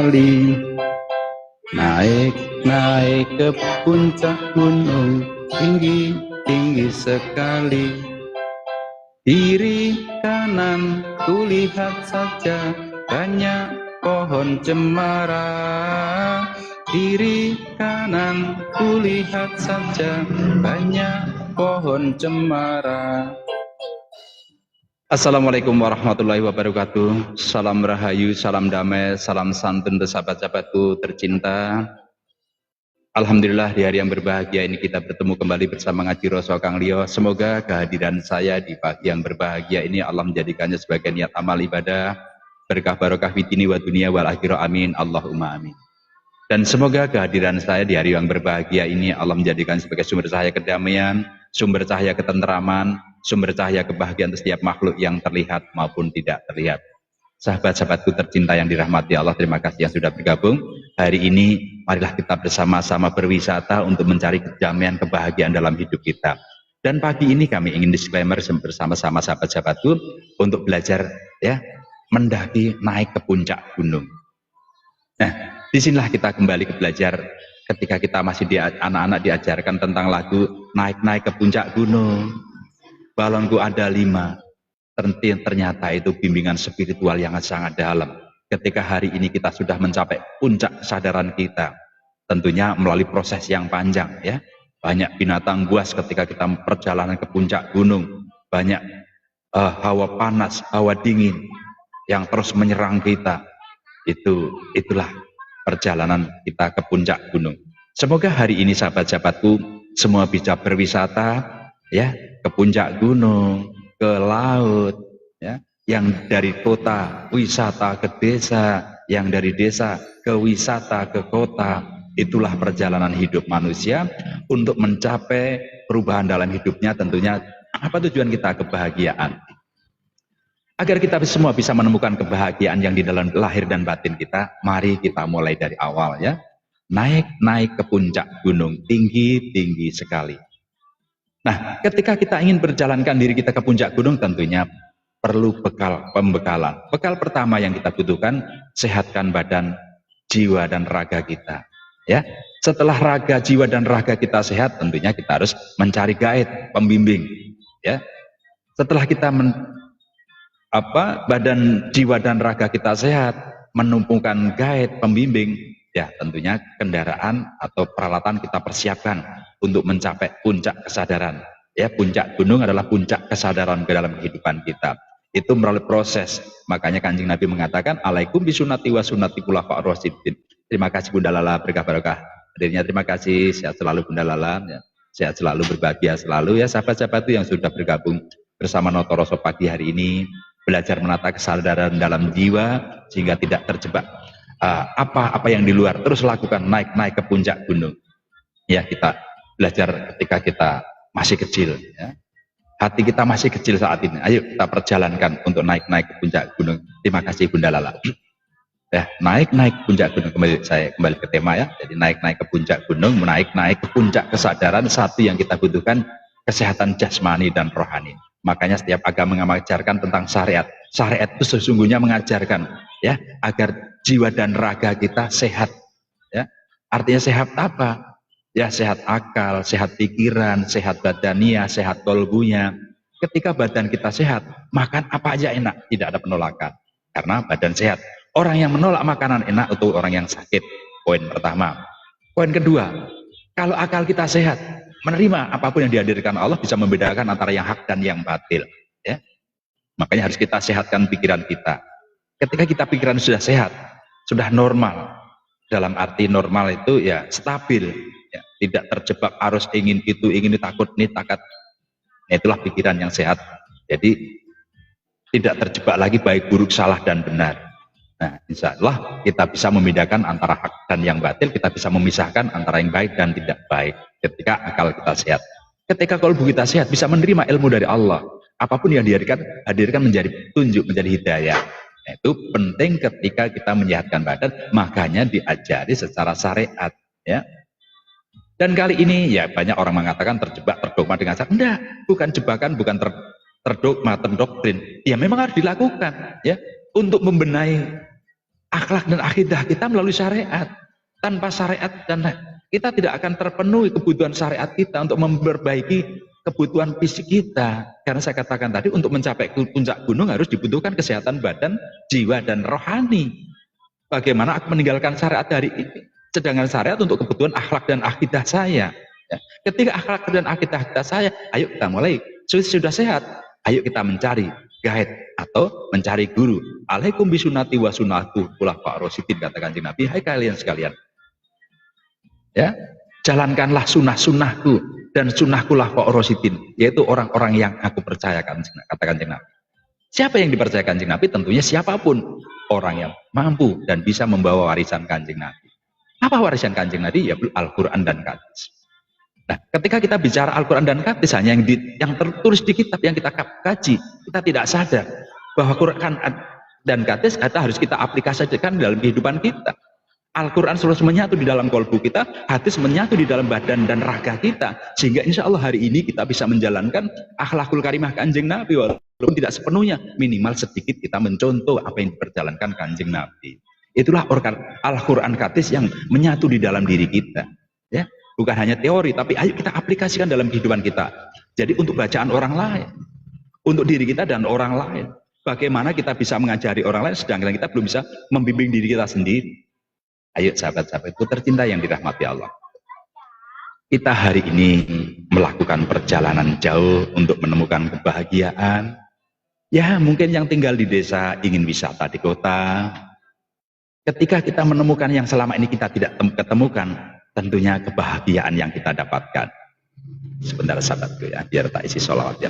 sekali. Naik ke puncak gunung, tinggi sekali. Kiri kanan kulihat saja banyak pohon cemara. Kiri kanan kulihat saja banyak pohon cemara. Assalamualaikum warahmatullahi wabarakatuh. Salam rahayu, salam damai, salam santun untuk sahabat-sahabatku tercinta. Alhamdulillah di hari yang berbahagia ini kita bertemu kembali bersama Ngaji Rasa Kang Lio. Semoga kehadiran saya di pagi yang berbahagia ini Allah menjadikannya sebagai niat amal ibadah, berkah barokah fitini wa dunia wal akhirah, amin Allahumma amin. Dan semoga kehadiran saya di hari yang berbahagia ini Allah menjadikan sebagai sumber cahaya kedamaian, sumber cahaya ketenteraman, sumber cahaya kebahagiaan setiap makhluk yang terlihat maupun tidak terlihat. Sahabat-sahabatku tercinta yang dirahmati Allah, terima kasih yang sudah bergabung. Hari ini marilah kita bersama-sama berwisata untuk mencari kedamaian kebahagiaan dalam hidup kita. Dan pagi ini kami ingin disclaimer bersama-sama sahabat-sahabatku untuk belajar ya mendaki naik ke puncak gunung. Nah, disinilah kita kembali ke belajar ketika kita masih anak-anak diajarkan tentang lagu naik-naik ke puncak gunung. Balonku ada 5. Ternyata itu bimbingan spiritual yang sangat dalam. Ketika hari ini kita sudah mencapai puncak kesadaran kita, tentunya melalui proses yang panjang ya. Banyak binatang buas ketika kita perjalanan ke puncak gunung, banyak hawa panas, hawa dingin yang terus menyerang kita. Itulah perjalanan kita ke puncak gunung. Semoga hari ini sahabat-sahabatku semua bisa berwisata ya ke puncak gunung, ke laut ya, yang dari kota wisata ke desa, yang dari desa ke wisata ke kota. Itulah perjalanan hidup manusia untuk mencapai perubahan dalam hidupnya. Tentunya apa tujuan kita? Kebahagiaan. Agar kita semua bisa menemukan kebahagiaan yang di dalam lahir dan batin kita, mari kita mulai dari awal ya. Naik ke puncak gunung, tinggi sekali. Nah, ketika kita ingin berjalankan diri kita ke puncak gunung, tentunya perlu pembekalan. Bekal pertama yang kita butuhkan, sehatkan badan, jiwa dan raga kita. Ya, setelah raga, jiwa dan raga kita sehat, tentunya kita harus mencari guide, pembimbing. Ya, setelah kita badan, jiwa dan raga kita sehat, menumpukan guide, pembimbing, ya tentunya kendaraan atau peralatan kita persiapkan untuk mencapai puncak kesadaran. Ya, puncak gunung adalah puncak kesadaran ke dalam kehidupan kita. Itu melalui proses. Makanya Kanjeng Nabi mengatakan, alaikum bisunati wa sunati khulafa'ir rasyidin. Terima kasih Bunda Lala, berkah barokah. Hadirnya terima kasih, sehat selalu Bunda Lala, ya. Sehat selalu, berbahagia selalu ya sahabat-sahabat yang sudah bergabung bersama Noto Roso pagi hari ini, belajar menata kesadaran dalam jiwa sehingga tidak terjebak apa yang di luar, terus lakukan naik ke puncak gunung. Ya, kita belajar ketika kita masih kecil ya. Hati kita masih kecil saat ini. Ayo kita perjalankan untuk naik ke puncak gunung. Terima kasih Bunda Lala. Ya, naik puncak gunung, saya kembali ke tema ya. Jadi naik ke puncak gunung, naik ke puncak kesadaran. Satu yang kita butuhkan kesehatan jasmani dan rohani. Makanya setiap agama mengajarkan tentang syariat. Syariat itu sesungguhnya mengajarkan ya agar jiwa dan raga kita sehat. Ya, artinya sehat apa? Ya, sehat akal, sehat pikiran, sehat badania, sehat kolbunya. Ketika badan kita sehat, makan apa aja enak, tidak ada penolakan. Karena badan sehat. Orang yang menolak makanan enak itu orang yang sakit. Poin pertama. Poin kedua, kalau akal kita sehat, menerima apapun yang dihadirkan Allah, bisa membedakan antara yang hak dan yang batil. Ya, makanya harus kita sehatkan pikiran kita. Ketika kita pikiran sudah sehat, sudah normal, dalam arti normal itu ya stabil, ya, tidak terjebak arus ingin itu, ingin itu, takut ini, takat. Nah, itulah pikiran yang sehat. Jadi tidak terjebak lagi baik buruk, salah dan benar. Nah, insya Allah kita bisa membedakan antara hak dan yang batil, kita bisa memisahkan antara yang baik dan tidak baik ketika akal kita sehat. Ketika kalbu kita sehat, bisa menerima ilmu dari Allah. Apapun yang hadirkan menjadi tunjuk, menjadi hidayah. Nah, itu penting ketika kita menyehatkan badan, makanya diajari secara syariat. Ya. Dan kali ini ya banyak orang mengatakan terjebak, terdogma dengan syariat. Enggak, bukan jebakan, bukan terdogma, terdoktrin. Ya memang harus dilakukan ya untuk membenahi akhlak dan akidah kita melalui syariat. Tanpa syariat dan kita tidak akan terpenuhi kebutuhan syariat kita untuk memperbaiki kebutuhan fisik kita. Karena saya katakan tadi, untuk mencapai puncak gunung harus dibutuhkan kesehatan badan, jiwa, dan rohani. Bagaimana aku meninggalkan syariat hari ini? Sedangkan syariat untuk kebutuhan akhlak dan akidah saya. Ya. Ketika akhlak dan akidah kita saya, ayo kita mulai. Sudah sehat, ayo kita mencari guide atau mencari guru. Alaikum bisunati wa sunatu khulafa'ir rasyidin, kata Kanjeng Nabi. Hai kalian sekalian, ya, jalankanlah sunnah-sunnahku dan sunnah khulafa'ir rasyidin, yaitu orang-orang yang aku percayakan, kata Kanjeng Nabi. Siapa yang dipercaya Kanjeng Nabi? Tentunya siapapun orang yang mampu dan bisa membawa warisan Kanjeng Nabi. Apa warisan Kanjeng Nabi? Ya Al-Quran dan hadis. Nah, ketika kita bicara Al-Quran dan hadis, hanya yang tertulis di kitab yang kita kaji, kita tidak sadar bahwa Quran dan hadis harus kita aplikasikan dalam kehidupan kita. Al-Quran terus menyatu di dalam kolbu kita, hadis menyatu di dalam badan dan raga kita, sehingga insya Allah hari ini kita bisa menjalankan akhlakul karimah Kanjeng Nabi, walaupun tidak sepenuhnya, minimal sedikit kita mencontoh apa yang diperjalankan Kanjeng Nabi. Itulah Al-Quran hadis yang menyatu di dalam diri kita, ya, bukan hanya teori, tapi ayo kita aplikasikan dalam kehidupan kita. Jadi untuk bacaan orang lain, untuk diri kita dan orang lain, bagaimana kita bisa mengajari orang lain sedangkan kita belum bisa membimbing diri kita sendiri. Ayo sahabat-sahabatku tercinta yang dirahmati Allah, kita hari ini melakukan perjalanan jauh untuk menemukan kebahagiaan. Ya, mungkin yang tinggal di desa ingin wisata di kota. Ketika kita menemukan yang selama ini kita tidak ketemukan, tentunya kebahagiaan yang kita dapatkan. Sebentar sahabatku ya, biar tak isi sholawat ya.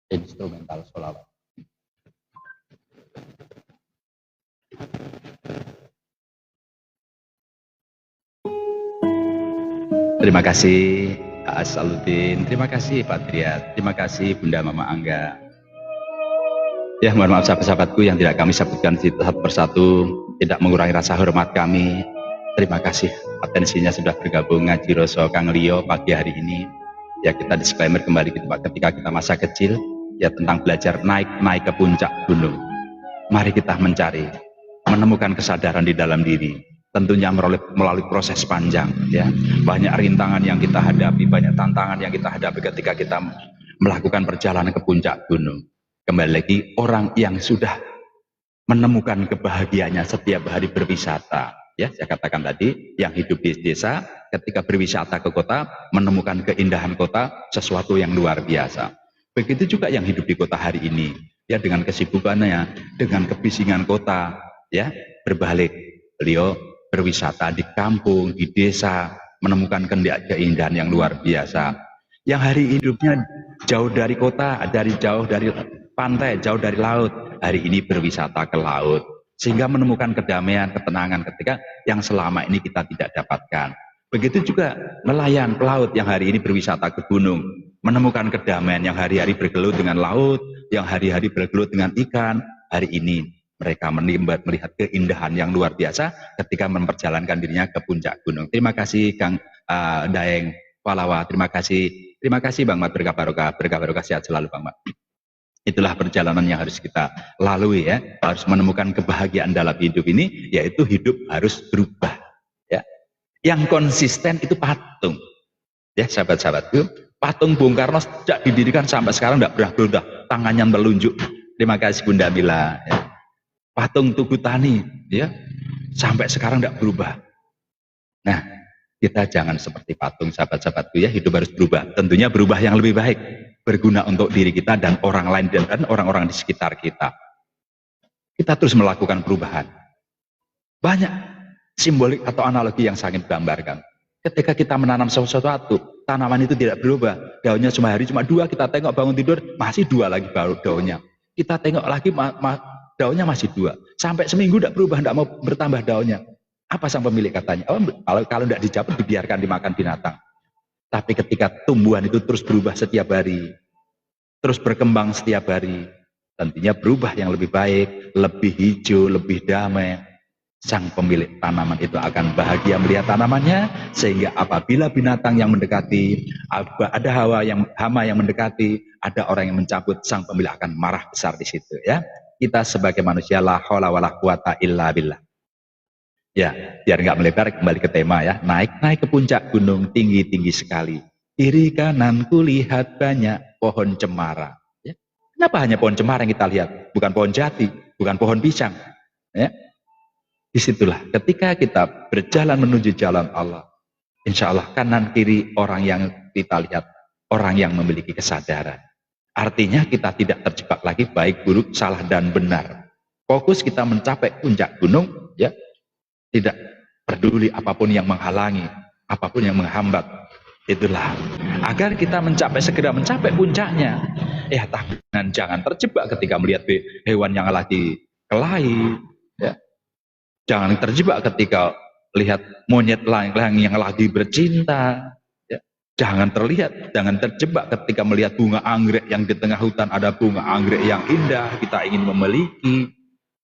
Instrumental sholawat. Terima kasih Pak Asaluddin, terima kasih Pak Triat, terima kasih Bunda Mama Angga. Ya, mohon maaf sahabat-sahabatku yang tidak kami sebutkan satu persatu, tidak mengurangi rasa hormat kami. Terima kasih atensinya sudah bergabung ngaji Roso Kang Lio pagi hari ini. Ya, kita disclaimer kembali ketika kita masa kecil, ya, tentang belajar naik ke puncak gunung. Mari kita mencari, menemukan kesadaran di dalam diri. Tentunya melalui proses panjang, ya, banyak rintangan yang kita hadapi, banyak tantangan yang kita hadapi ketika kita melakukan perjalanan ke puncak gunung. Kembali lagi, orang yang sudah menemukan kebahagiaannya setiap hari berwisata, ya, saya katakan tadi, yang hidup di desa ketika berwisata ke kota menemukan keindahan kota, sesuatu yang luar biasa. Begitu juga yang hidup di kota hari ini, ya, dengan kesibukannya, dengan kebisingan kota, ya, berbalik, beliau berwisata di kampung, di desa, menemukan keindahan yang luar biasa. Yang hari hidupnya jauh dari kota, jauh dari pantai, jauh dari laut, hari ini berwisata ke laut, sehingga menemukan kedamaian, ketenangan ketika yang selama ini kita tidak dapatkan. Begitu juga nelayan pelaut yang hari ini berwisata ke gunung, menemukan kedamaian, yang hari-hari bergelut dengan laut, yang hari-hari bergelut dengan ikan. Hari ini mereka melihat keindahan yang luar biasa ketika memperjalankan dirinya ke puncak gunung. Terima kasih Kang Daeng Walawa, terima kasih Bang Mat, berkah barokah sehat selalu Bang Mat. Itulah perjalanan yang harus kita lalui, ya, harus menemukan kebahagiaan dalam hidup ini, yaitu hidup harus berubah, ya. Yang konsisten itu patung, ya sahabat-sahabatku, patung Bung Karno sejak didirikan sampai sekarang tidak pernah berubah, tangannya melunjuk. Terima kasih Bunda Mila, ya. Patung Tugu Tani, ya, sampai sekarang tidak berubah. Nah, kita jangan seperti patung sahabat-sahabatku, ya, hidup harus berubah. Tentunya berubah yang lebih baik, berguna untuk diri kita dan orang lain dan orang-orang di sekitar kita. Kita terus melakukan perubahan. Banyak simbolik atau analogi yang sangat gambarkan. Ketika kita menanam sesuatu, tanaman itu tidak berubah. Daunnya sehari cuma 2, kita tengok bangun tidur masih 2 lagi baru daunnya. Kita tengok lagi daunnya masih 2. Sampai seminggu tidak berubah, tidak mau bertambah daunnya. Apa sang pemilik katanya? Oh, kalau tidak dicabut dibiarkan dimakan binatang. Tapi ketika tumbuhan itu terus berubah setiap hari, terus berkembang setiap hari, tentunya berubah yang lebih baik, lebih hijau, lebih damai. Sang pemilik tanaman itu akan bahagia melihat tanamannya, sehingga apabila binatang yang mendekati, ada hama yang mendekati, ada orang yang mencabut, sang pemilik akan marah besar di situ, ya. kita sebagai manusia la haula wala quwata illa billah. Ya, biar nggak melebar, kembali ke tema ya. Naik ke puncak gunung, tinggi-tinggi sekali. Kiri kananku lihat banyak pohon cemara. Ya. Kenapa hanya pohon cemara yang kita lihat? Bukan pohon jati, bukan pohon pisang. Ya. Disitulah ketika kita berjalan menuju jalan Allah, insya Allah kanan kiri orang yang kita lihat, orang yang memiliki kesadaran. Artinya kita tidak terjebak lagi baik buruk, salah dan benar. Fokus kita mencapai puncak gunung, ya, tidak peduli apapun yang menghalangi, apapun yang menghambat. Itulah agar kita segera mencapai puncaknya. Ya, tapi jangan terjebak ketika melihat hewan yang lagi kelahi, ya. Jangan terjebak ketika lihat monyet lain yang lagi bercinta. Ya. Jangan terjebak ketika melihat bunga anggrek yang di tengah hutan ada bunga anggrek yang indah, kita ingin memiliki.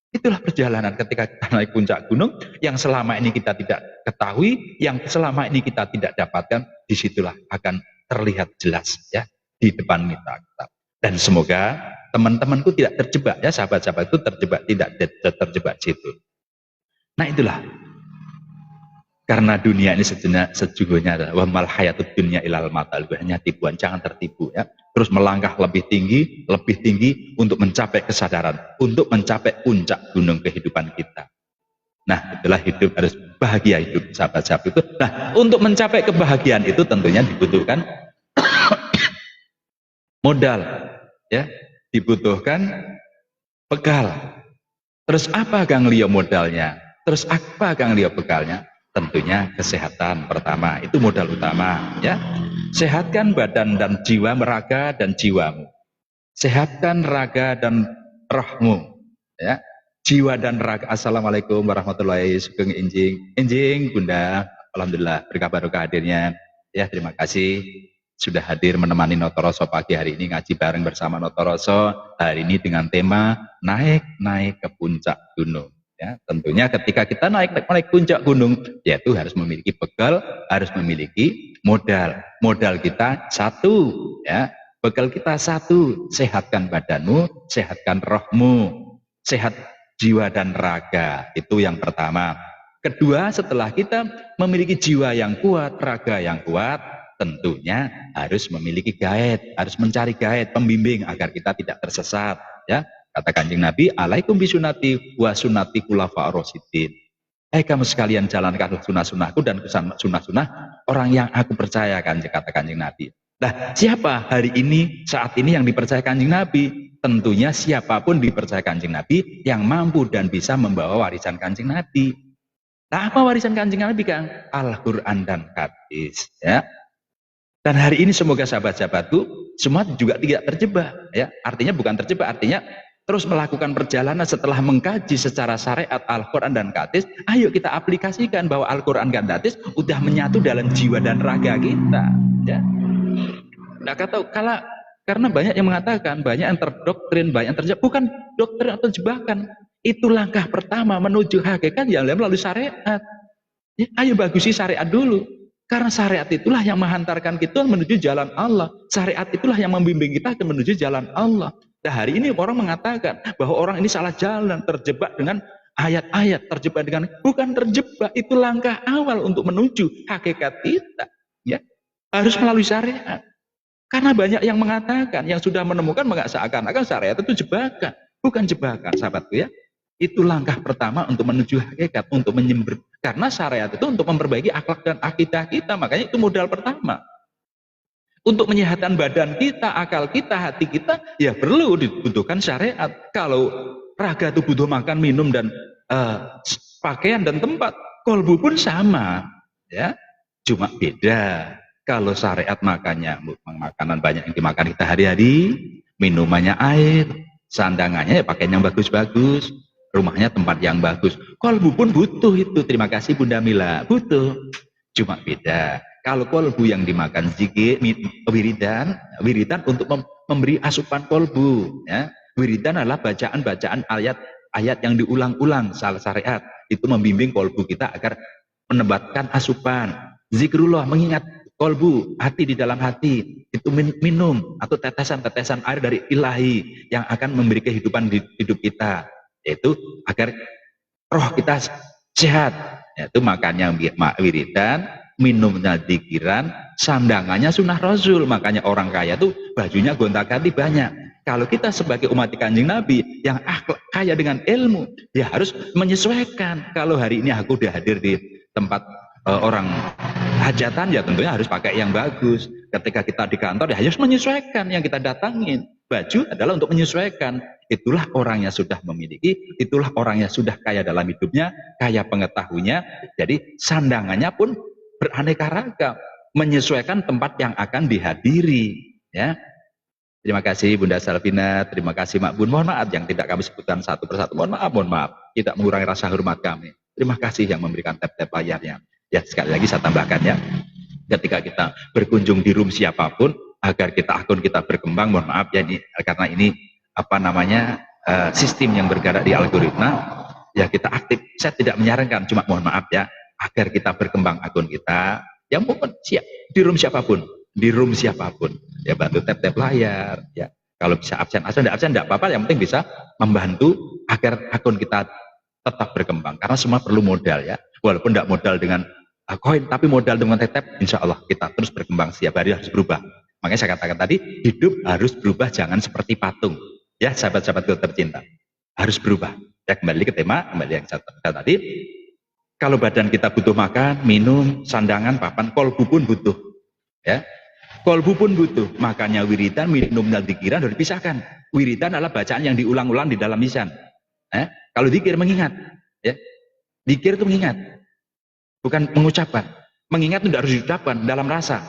Itulah perjalanan ketika kita naik puncak gunung yang selama ini kita tidak ketahui, yang selama ini kita tidak dapatkan, disitulah akan terlihat jelas ya di depan kita. Dan semoga teman-temanku tidak terjebak ya, sahabat-sahabatku tidak terjebak situ. Nah itulah, karena dunia ini sejujurnya adalah wamal hayatud dunya ilal matal, hanya tipuan, jangan tertipu ya. Terus melangkah lebih tinggi untuk mencapai kesadaran, untuk mencapai puncak gunung kehidupan kita. Nah itulah hidup, harus bahagia hidup sahabat-sahabat itu. Nah untuk mencapai kebahagiaan itu tentunya dibutuhkan modal ya, dibutuhkan bekal. Terus apa Kang Lio modalnya? Terus apa Kang Lio bekalnya? Tentunya kesehatan pertama, itu modal utama ya. Sehatkan badan dan jiwa, raga dan jiwamu. Sehatkan raga dan rohmu ya. Jiwa dan raga. Assalamualaikum warahmatullahi wabarakatuh. Enjing Bunda, alhamdulillah berkabar hadirnya ya. Terima kasih sudah hadir menemani Notoroso pagi hari ini, ngaji bareng bersama Notoroso hari ini dengan tema naik ke puncak gunung. Ya, tentunya ketika kita naik puncak gunung, yaitu harus memiliki bekal, harus memiliki modal. Modal kita satu, ya. Bekal kita satu, sehatkan badanmu, sehatkan rohmu, sehat jiwa dan raga. Itu yang pertama. Kedua, setelah kita memiliki jiwa yang kuat, raga yang kuat, tentunya harus memiliki guide, harus mencari guide, pembimbing agar kita tidak tersesat, ya. Kata Kanjeng Nabi, alaikum bisunati wa sunati khulafa ar-rasyidin. Kamu sekalian jalankan sunnah-sunnahku dan sunnah-sunnah orang yang aku percayakan, kata Kanjeng Nabi. Nah, siapa hari ini, saat ini yang dipercaya Kanjeng Nabi? Tentunya siapapun dipercaya Kanjeng Nabi yang mampu dan bisa membawa warisan Kanjeng Nabi. Nah, apa warisan Kanjeng Nabi, Kang? Al-Quran dan hadis, ya. Dan hari ini semoga sahabat-sahabatku semua juga tidak terjebak, ya. Artinya bukan terjebak, artinya terus melakukan perjalanan setelah mengkaji secara syariat Al-Quran dan hadis. Ayo kita aplikasikan bahwa Al-Quran dan hadis udah menyatu dalam jiwa dan raga kita, ya. Nah, karena banyak yang mengatakan, banyak yang terdoktrin, banyak yang terjebak. Bukan doktrin atau jebakan, itu langkah pertama menuju hakikat yang melalui syariat, ya. Ayo bagusi syariat dulu, karena syariat itulah yang menghantarkan kita menuju jalan Allah. Syariat itulah yang membimbing kita menuju jalan Allah. Nah, hari ini orang mengatakan bahwa orang ini salah jalan, terjebak dengan ayat-ayat, terjebak dengan, bukan terjebak, itu langkah awal untuk menuju hakikat kita, ya. Harus melalui syariat. Karena banyak yang mengatakan, yang sudah menemukan seakan-akan syariat itu jebakan. Bukan jebakan, sahabatku, ya. Itu langkah pertama untuk menuju hakikat, untuk karena syariat itu untuk memperbaiki akhlak dan akidah kita, makanya itu modal pertama. Untuk menyehatkan badan kita, akal kita, hati kita, ya perlu dibutuhkan syariat. Kalau raga itu butuh makan, minum, dan pakaian dan tempat, kolbu pun sama, ya. Cuma beda. Kalau syariat makannya, makanan banyak yang dimakan kita hari-hari, minumannya air, sandangannya ya pakaian yang bagus-bagus, rumahnya tempat yang bagus. Kolbu pun butuh itu. Terima kasih Bunda Mila, butuh. Cuma beda. Kalau kolbu yang dimakan zikir, wiridan untuk memberi asupan kolbu, ya. Wiridan adalah bacaan-bacaan ayat yang diulang-ulang salah syariat. Itu membimbing kolbu kita agar menempatkan asupan. Zikrullah, mengingat kolbu, hati di dalam hati, itu minum atau tetesan-tetesan air dari ilahi yang akan memberi kehidupan di hidup kita, yaitu agar roh kita sehat. Yaitu makannya wiridan, minumnya dzikiran, sandangannya sunnah Rasul. Makanya orang kaya tuh bajunya gonta-ganti banyak. Kalau kita sebagai umat Kanjeng Nabi yang kaya dengan ilmu, ya harus menyesuaikan. Kalau hari ini aku udah hadir di tempat orang hajatan, ya tentunya harus pakai yang bagus. Ketika kita di kantor, ya harus menyesuaikan yang kita datangin. Baju adalah untuk menyesuaikan. Itulah orang yang sudah memiliki, itulah orang yang sudah kaya dalam hidupnya, kaya pengetahuannya. Jadi sandangannya pun beraneka ragam, menyesuaikan tempat yang akan dihadiri. Ya, terima kasih Bunda Salvina, terima kasih Mak Bun. Mohon maaf yang tidak kami sebutkan satu persatu. Mohon maaf, tidak mengurangi rasa hormat kami. Terima kasih yang memberikan tap-tap layarnya. Ya, sekali lagi saya tambahkan ya, ketika kita berkunjung di room siapapun, agar akun kita berkembang, mohon maaf ya, karena ini sistem yang bergerak di algoritma, ya kita aktif. Saya tidak menyarankan, cuma mohon maaf ya, agar kita berkembang akun kita, yang mohon siap di room siapapun, ya bantu tap-tap layar, ya kalau bisa absen tidak apa-apa, yang penting bisa membantu agar akun kita tetap berkembang, karena semua perlu modal ya, walaupun tidak modal dengan koin, tapi modal dengan tap-tap, insya Allah kita terus berkembang, setiap hari harus berubah. Makanya saya katakan tadi, hidup harus berubah, jangan seperti patung. Ya, sahabat-sahabatku tercinta, harus berubah. Ya, kembali ke tema, kembali yang saya katakan tadi, kalau badan kita butuh makan, minum, sandangan, papan, kolbu pun butuh. Ya, kolbu pun butuh. Makanya wiridan, minumnya dzikiran harus dipisahkan. Wiridan adalah bacaan yang diulang-ulang di dalam lisan. Kalau dzikir mengingat, ya, dzikir itu mengingat. Bukan mengucapkan. Mengingat itu tidak harus diucapkan dalam rasa.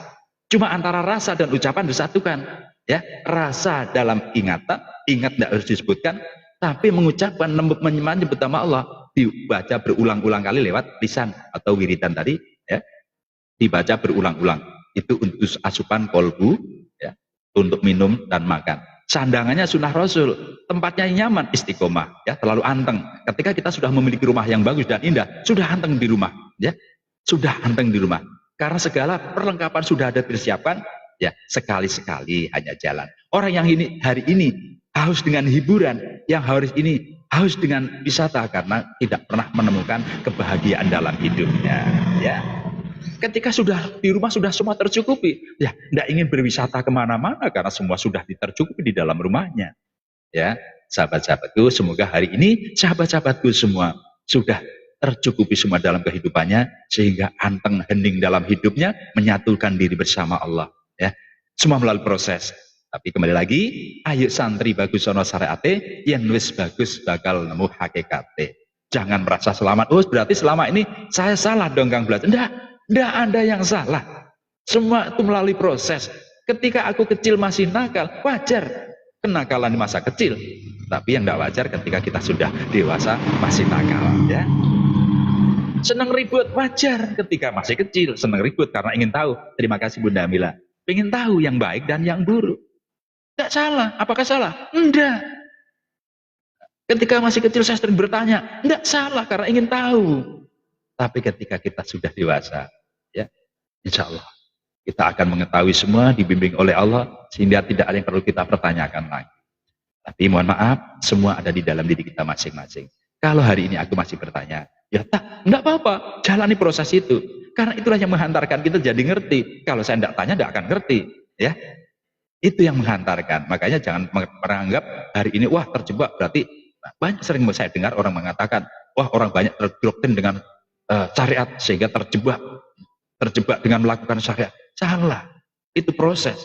Cuma antara rasa dan ucapan disatukan. Ya, rasa dalam ingatan, ingat tidak harus disebutkan, tapi mengucapkan, menyebut nama Allah, dibaca berulang-ulang kali lewat lisan atau wiridan tadi, ya, dibaca berulang-ulang. Itu untuk asupan kolbu, ya, untuk minum dan makan. Sandangannya sunnah Rasul, tempatnya nyaman, istiqomah, ya, terlalu anteng. Ketika kita sudah memiliki rumah yang bagus dan indah, sudah anteng di rumah, ya, sudah anteng di rumah. Karena segala perlengkapan sudah ada persiapan, ya, sekali-sekali hanya jalan. Orang yang hari ini haus dengan hiburan, yang haus ini haus dengan wisata karena tidak pernah menemukan kebahagiaan dalam hidupnya, ya. Ketika sudah di rumah sudah semua tercukupi, ya tidak ingin berwisata kemana-mana karena semua sudah tercukupi di dalam rumahnya. Ya, sahabat-sahabatku, semoga hari ini sahabat-sahabatku semua sudah tercukupi semua dalam kehidupannya, sehingga anteng hening dalam hidupnya, menyatukan diri bersama Allah. Ya, semua melalui proses. Tapi kembali lagi, ayo santri bagus sono syariate, yen wis bagus bakal nemu hakikate. Jangan merasa selamat. Oh, berarti selama ini saya salah dong Kang Blas. Tidak ada yang salah. Semua itu melalui proses. Ketika aku kecil masih nakal, wajar kenakalan di masa kecil. Tapi yang tidak wajar ketika kita sudah dewasa masih nakal. Ya. Senang ribut, wajar ketika masih kecil. Senang ribut karena ingin tahu. Terima kasih Bunda Mila. Ingin tahu yang baik dan yang buruk. Tidak salah. Apakah salah? Tidak. Ketika masih kecil saya sering bertanya. Tidak salah karena ingin tahu. Tapi ketika kita sudah dewasa, ya, insya Allah kita akan mengetahui semua, dibimbing oleh Allah, sehingga tidak ada yang perlu kita pertanyakan lagi. Tapi mohon maaf, semua ada di dalam diri kita masing-masing. Kalau hari ini aku masih bertanya, ya enggak apa-apa, jalani proses itu. Karena itulah yang menghantarkan kita jadi ngerti. Kalau saya tidak tanya, tidak akan ngerti. Ya, itu yang menghantarkan. Makanya jangan menganggap hari ini, wah terjebak, berarti banyak sering saya dengar orang mengatakan, wah orang banyak terdoktrin dengan syariat sehingga terjebak dengan melakukan syariat. Salah, itu proses.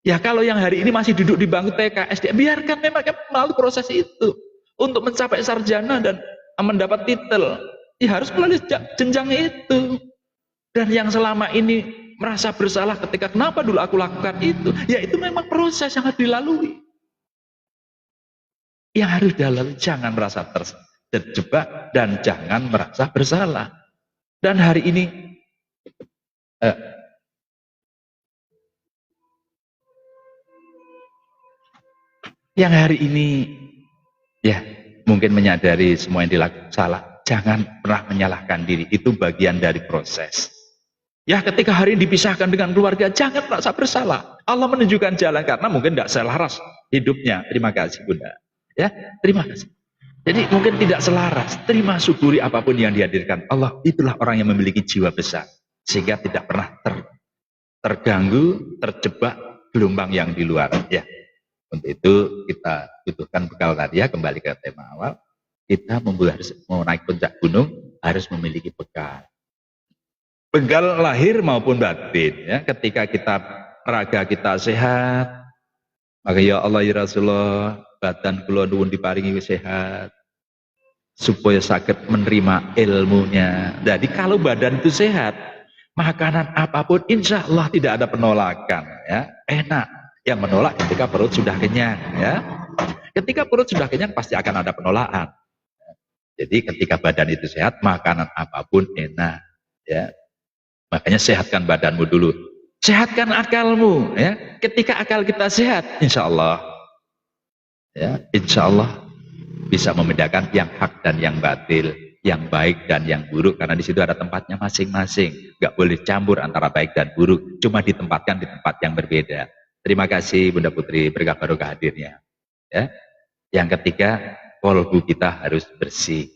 Ya kalau yang hari ini masih duduk di bangku TK, SD, biarkan memang melalui proses itu untuk mencapai sarjana dan mendapat titel. Ya harus melalui jenjang itu. Dan yang selama ini merasa bersalah ketika kenapa dulu aku lakukan itu, ya itu memang proses yang harus dilalui. Yang harus dilalui, jangan merasa terjebak dan jangan merasa bersalah. Dan hari ini yang hari ini ya mungkin menyadari semua yang dilakukan salah, jangan pernah menyalahkan diri, itu bagian dari proses. Ya, ketika hari ini dipisahkan dengan keluarga, jangan merasa bersalah. Allah menunjukkan jalan karena mungkin tidak selaras hidupnya. Terima kasih Bunda. Ya, terima kasih. Jadi mungkin tidak selaras. Terima, syukuri apapun yang dihadirkan Allah. Itulah orang yang memiliki jiwa besar, sehingga tidak pernah terganggu, terjebak gelombang yang di luar. Ya, untuk itu kita butuhkan bekal tadi ya. Kembali ke tema awal, kita mau naik puncak gunung harus memiliki bekal. Bekal lahir maupun batin ya. Ketika raga kita sehat, maka ya Allah ya Rasulullah, badan kula nuwun diparingi sehat supaya sakit menerima ilmunya. Jadi kalau badan itu sehat, makanan apapun insya Allah tidak ada penolakan ya, enak. Yang menolak ketika perut sudah kenyang ya. Ketika perut sudah kenyang pasti akan ada penolakan. Jadi ketika badan itu sehat, makanan apapun enak ya. Makanya sehatkan badanmu dulu, sehatkan akalmu ya. Ketika akal kita sehat, insya Allah ya, insya Allah bisa membedakan yang hak dan yang batil, yang baik dan yang buruk, karena di situ ada tempatnya masing-masing. Gak boleh campur antara baik dan buruk, cuma ditempatkan di tempat yang berbeda. Terima kasih Bunda Putri, berkah barokah hadirnya ya. Yang ketiga, kolbu kita harus bersih,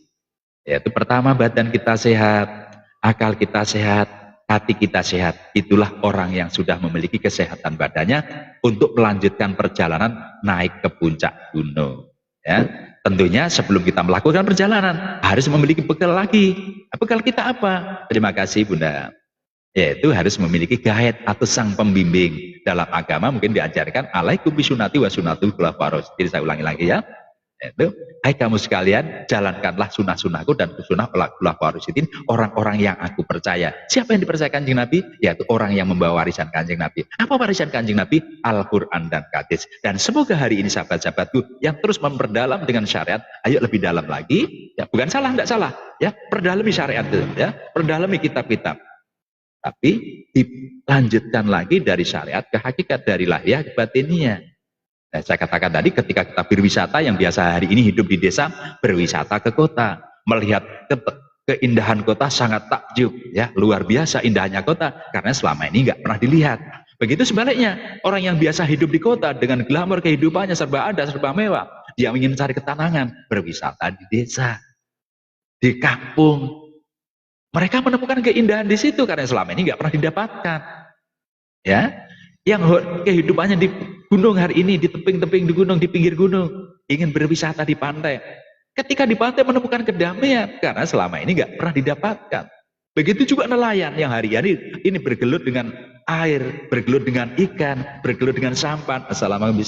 yaitu pertama badan kita sehat, akal kita sehat, hati kita sehat. Itulah orang yang sudah memiliki kesehatan badannya untuk melanjutkan perjalanan naik ke puncak gunung ya. Tentunya sebelum kita melakukan perjalanan harus memiliki bekal lagi. Bekal kita apa? Terima kasih Bunda. Yaitu harus memiliki guide atau sang pembimbing. Dalam agama mungkin diajarkan alaikum bisunati wa sunatul khulafaur. Jadi saya ulangi lagi ya. Itu, hai kamu sekalian, jalankanlah sunnah-sunnahku dan sunnah khulafaur rasyidin, orang-orang yang aku percaya. Siapa yang dipercaya Kanjeng Nabi? Yaitu orang yang membawa warisan Kanjeng Nabi. Apa warisan Kanjeng Nabi? Al-Quran dan hadis. Dan semoga hari ini sahabat-sahabatku yang terus memperdalam dengan syariat, ayo lebih dalam lagi. Ya, bukan salah, tidak salah. Ya, perdalami syariat itu, ya, perdalami kitab-kitab. Tapi dilanjutkan lagi dari syariat ke hakikat, dari lahiriah ke batinnya. Nah, saya katakan tadi ketika kita berwisata, yang biasa hari ini hidup di desa, berwisata ke kota, melihat keindahan kota sangat takjub ya, luar biasa indahnya kota karena selama ini nggak pernah dilihat. Begitu sebaliknya, orang yang biasa hidup di kota dengan glamor kehidupannya serba ada, serba mewah, dia ingin cari ketenangan, berwisata di desa, di kampung. Mereka menemukan keindahan di situ karena selama ini nggak pernah didapatkan. Ya, yang kehidupannya di gunung hari ini, di tebing-tebing di gunung, di pinggir gunung, ingin berwisata di pantai. Ketika di pantai menemukan kedamaian, karena selama ini nggak pernah didapatkan. Begitu juga nelayan yang hari-hari ini bergelut dengan air, bergelut dengan ikan, bergelut dengan sampan. Assalamualaikum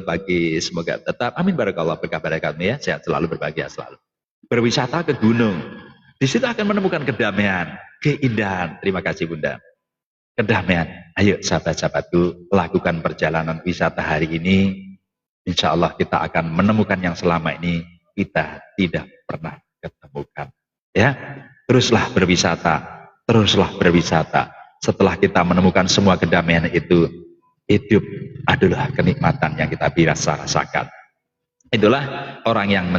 pagi, semoga tetap amin barakallah berkah barakatmu ya, sehat selalu, berbahagia selalu. Berwisata ke gunung, di situ akan menemukan kedamaian, keindahan. Terima kasih Bunda. Kedamaian. Ayo sahabat-sahabatku, lakukan perjalanan wisata hari ini. Insya Allah kita akan menemukan yang selama ini kita tidak pernah ketemukan. Ya, teruslah berwisata, teruslah berwisata. Setelah kita menemukan semua kedamaian itu, hidup adalah kenikmatan yang kita bisa rasakan. Itulah orang yang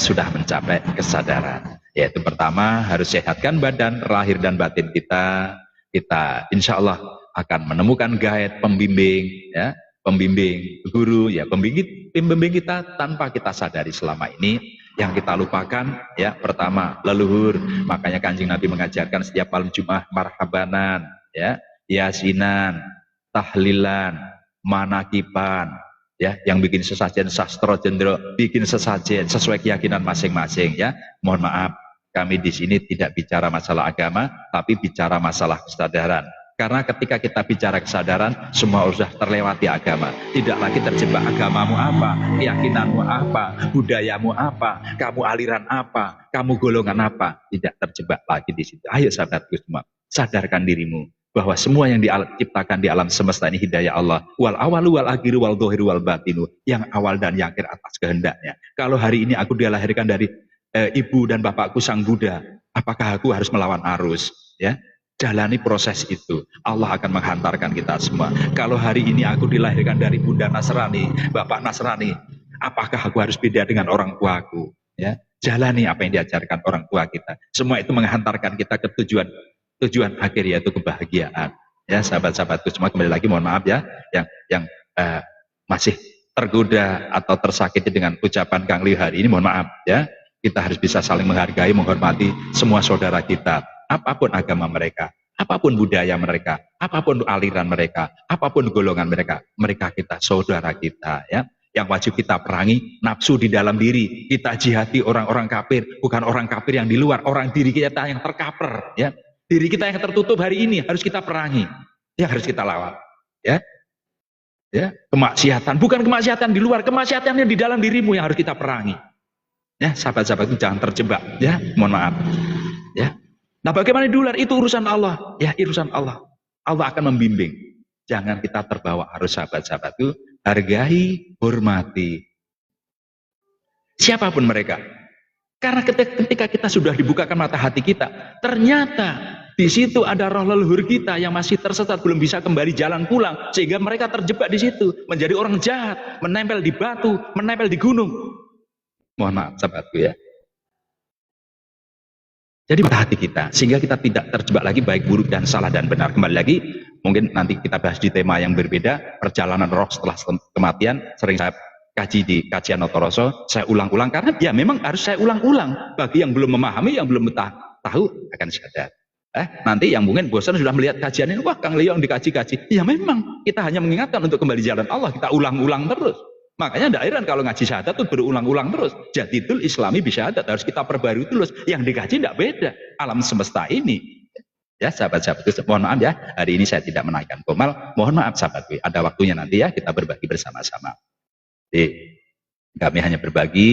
sudah mencapai kesadaran. Yaitu pertama harus sehatkan badan, lahir dan batin kita. Kita insya Allah akan menemukan guide, pembimbing, ya, pembimbing guru, ya, pembimbing kita tanpa kita sadari selama ini. Yang kita lupakan, ya, pertama leluhur. Makanya Kanjeng Nabi mengajarkan setiap malam Jumat marhabanan, ya, yasinan, tahlilan, manakiban, ya, yang bikin sesajen sastro jendro, bikin sesajen sesuai keyakinan masing-masing, ya. Mohon maaf, kami di sini tidak bicara masalah agama, tapi bicara masalah kesadaran. Karena ketika kita bicara kesadaran, semua sudah terlewati agama. Tidak lagi terjebak agamamu apa, keyakinanmu apa, budayamu apa, kamu aliran apa, kamu golongan apa. Tidak terjebak lagi di situ. Ayo sahabatku semua, sadarkan dirimu bahwa semua yang diciptakan di alam semesta ini hidayah Allah. Wal awalu wal akhiru wal dhohiru wal batinu. Yang awal dan yang akhir atas kehendaknya. Kalau hari ini aku dilahirkan dari ibu dan bapakku sang Buddha, apakah aku harus melawan arus? Ya, jalani proses itu. Allah akan menghantarkan kita semua. Kalau hari ini aku dilahirkan dari Bunda Nasrani, Bapak Nasrani, apakah aku harus beda dengan orang tuaku? Ya, jalani apa yang diajarkan orang tua kita. Semua itu menghantarkan kita ke tujuan tujuan akhir yaitu kebahagiaan. Ya, sahabat-sahabatku semua, kembali lagi mohon maaf ya, yang masih tergoda atau tersakiti dengan ucapan Kang Leo hari ini, mohon maaf ya. Kita harus bisa saling menghargai, menghormati semua saudara kita, apapun agama mereka, apapun budaya mereka, apapun aliran mereka, apapun golongan mereka, mereka kita saudara kita ya. Yang wajib kita perangi nafsu di dalam diri, kita jihati orang-orang kafir, bukan orang kafir yang di luar, orang diri kita yang terkaper ya. Diri kita yang tertutup hari ini harus kita perangi, yang harus kita lawan ya. Ya, kemaksiatan, bukan kemaksiatan di luar, kemaksiatannya di dalam dirimu yang harus kita perangi. Ya, sahabat-sahabat itu jangan terjebak ya, mohon maaf. Ya. Nah, bagaimana di luar itu urusan Allah, ya urusan Allah. Allah akan membimbing. Jangan kita terbawa arus, sahabat-sahabat itu, hargai, hormati siapapun mereka. Karena ketika kita sudah dibukakan mata hati kita, ternyata di situ ada roh leluhur kita yang masih tersesat, belum bisa kembali jalan pulang, sehingga mereka terjebak di situ, menjadi orang jahat, menempel di batu, menempel di gunung. Mohon maaf, sahabatku ya. Jadi mata hati kita, sehingga kita tidak terjebak lagi baik buruk dan salah dan benar. Kembali lagi, mungkin nanti kita bahas di tema yang berbeda, perjalanan roh setelah kematian. Sering saya kaji di kajian Notoroso, saya ulang-ulang karena ya memang harus saya ulang-ulang bagi yang belum memahami, yang belum tahu akan sadar. Nanti yang mungkin bosan sudah melihat kajian ini, wah Kang Leo yang dikaji-kaji. Ya memang kita hanya mengingatkan untuk kembali jalan Allah, kita ulang-ulang terus. Makanya tidak heran kalau ngaji syahadat itu berulang-ulang terus. Jadidul Islami bisyahadat, harus kita perbarui terus. Yang dikaji tidak beda, alam semesta ini. Ya sahabat-sahabat, mohon maaf ya, hari ini saya tidak menaikkan komal. Mohon maaf sahabatku, ada waktunya nanti ya kita berbagi bersama-sama. Jadi kami hanya berbagi,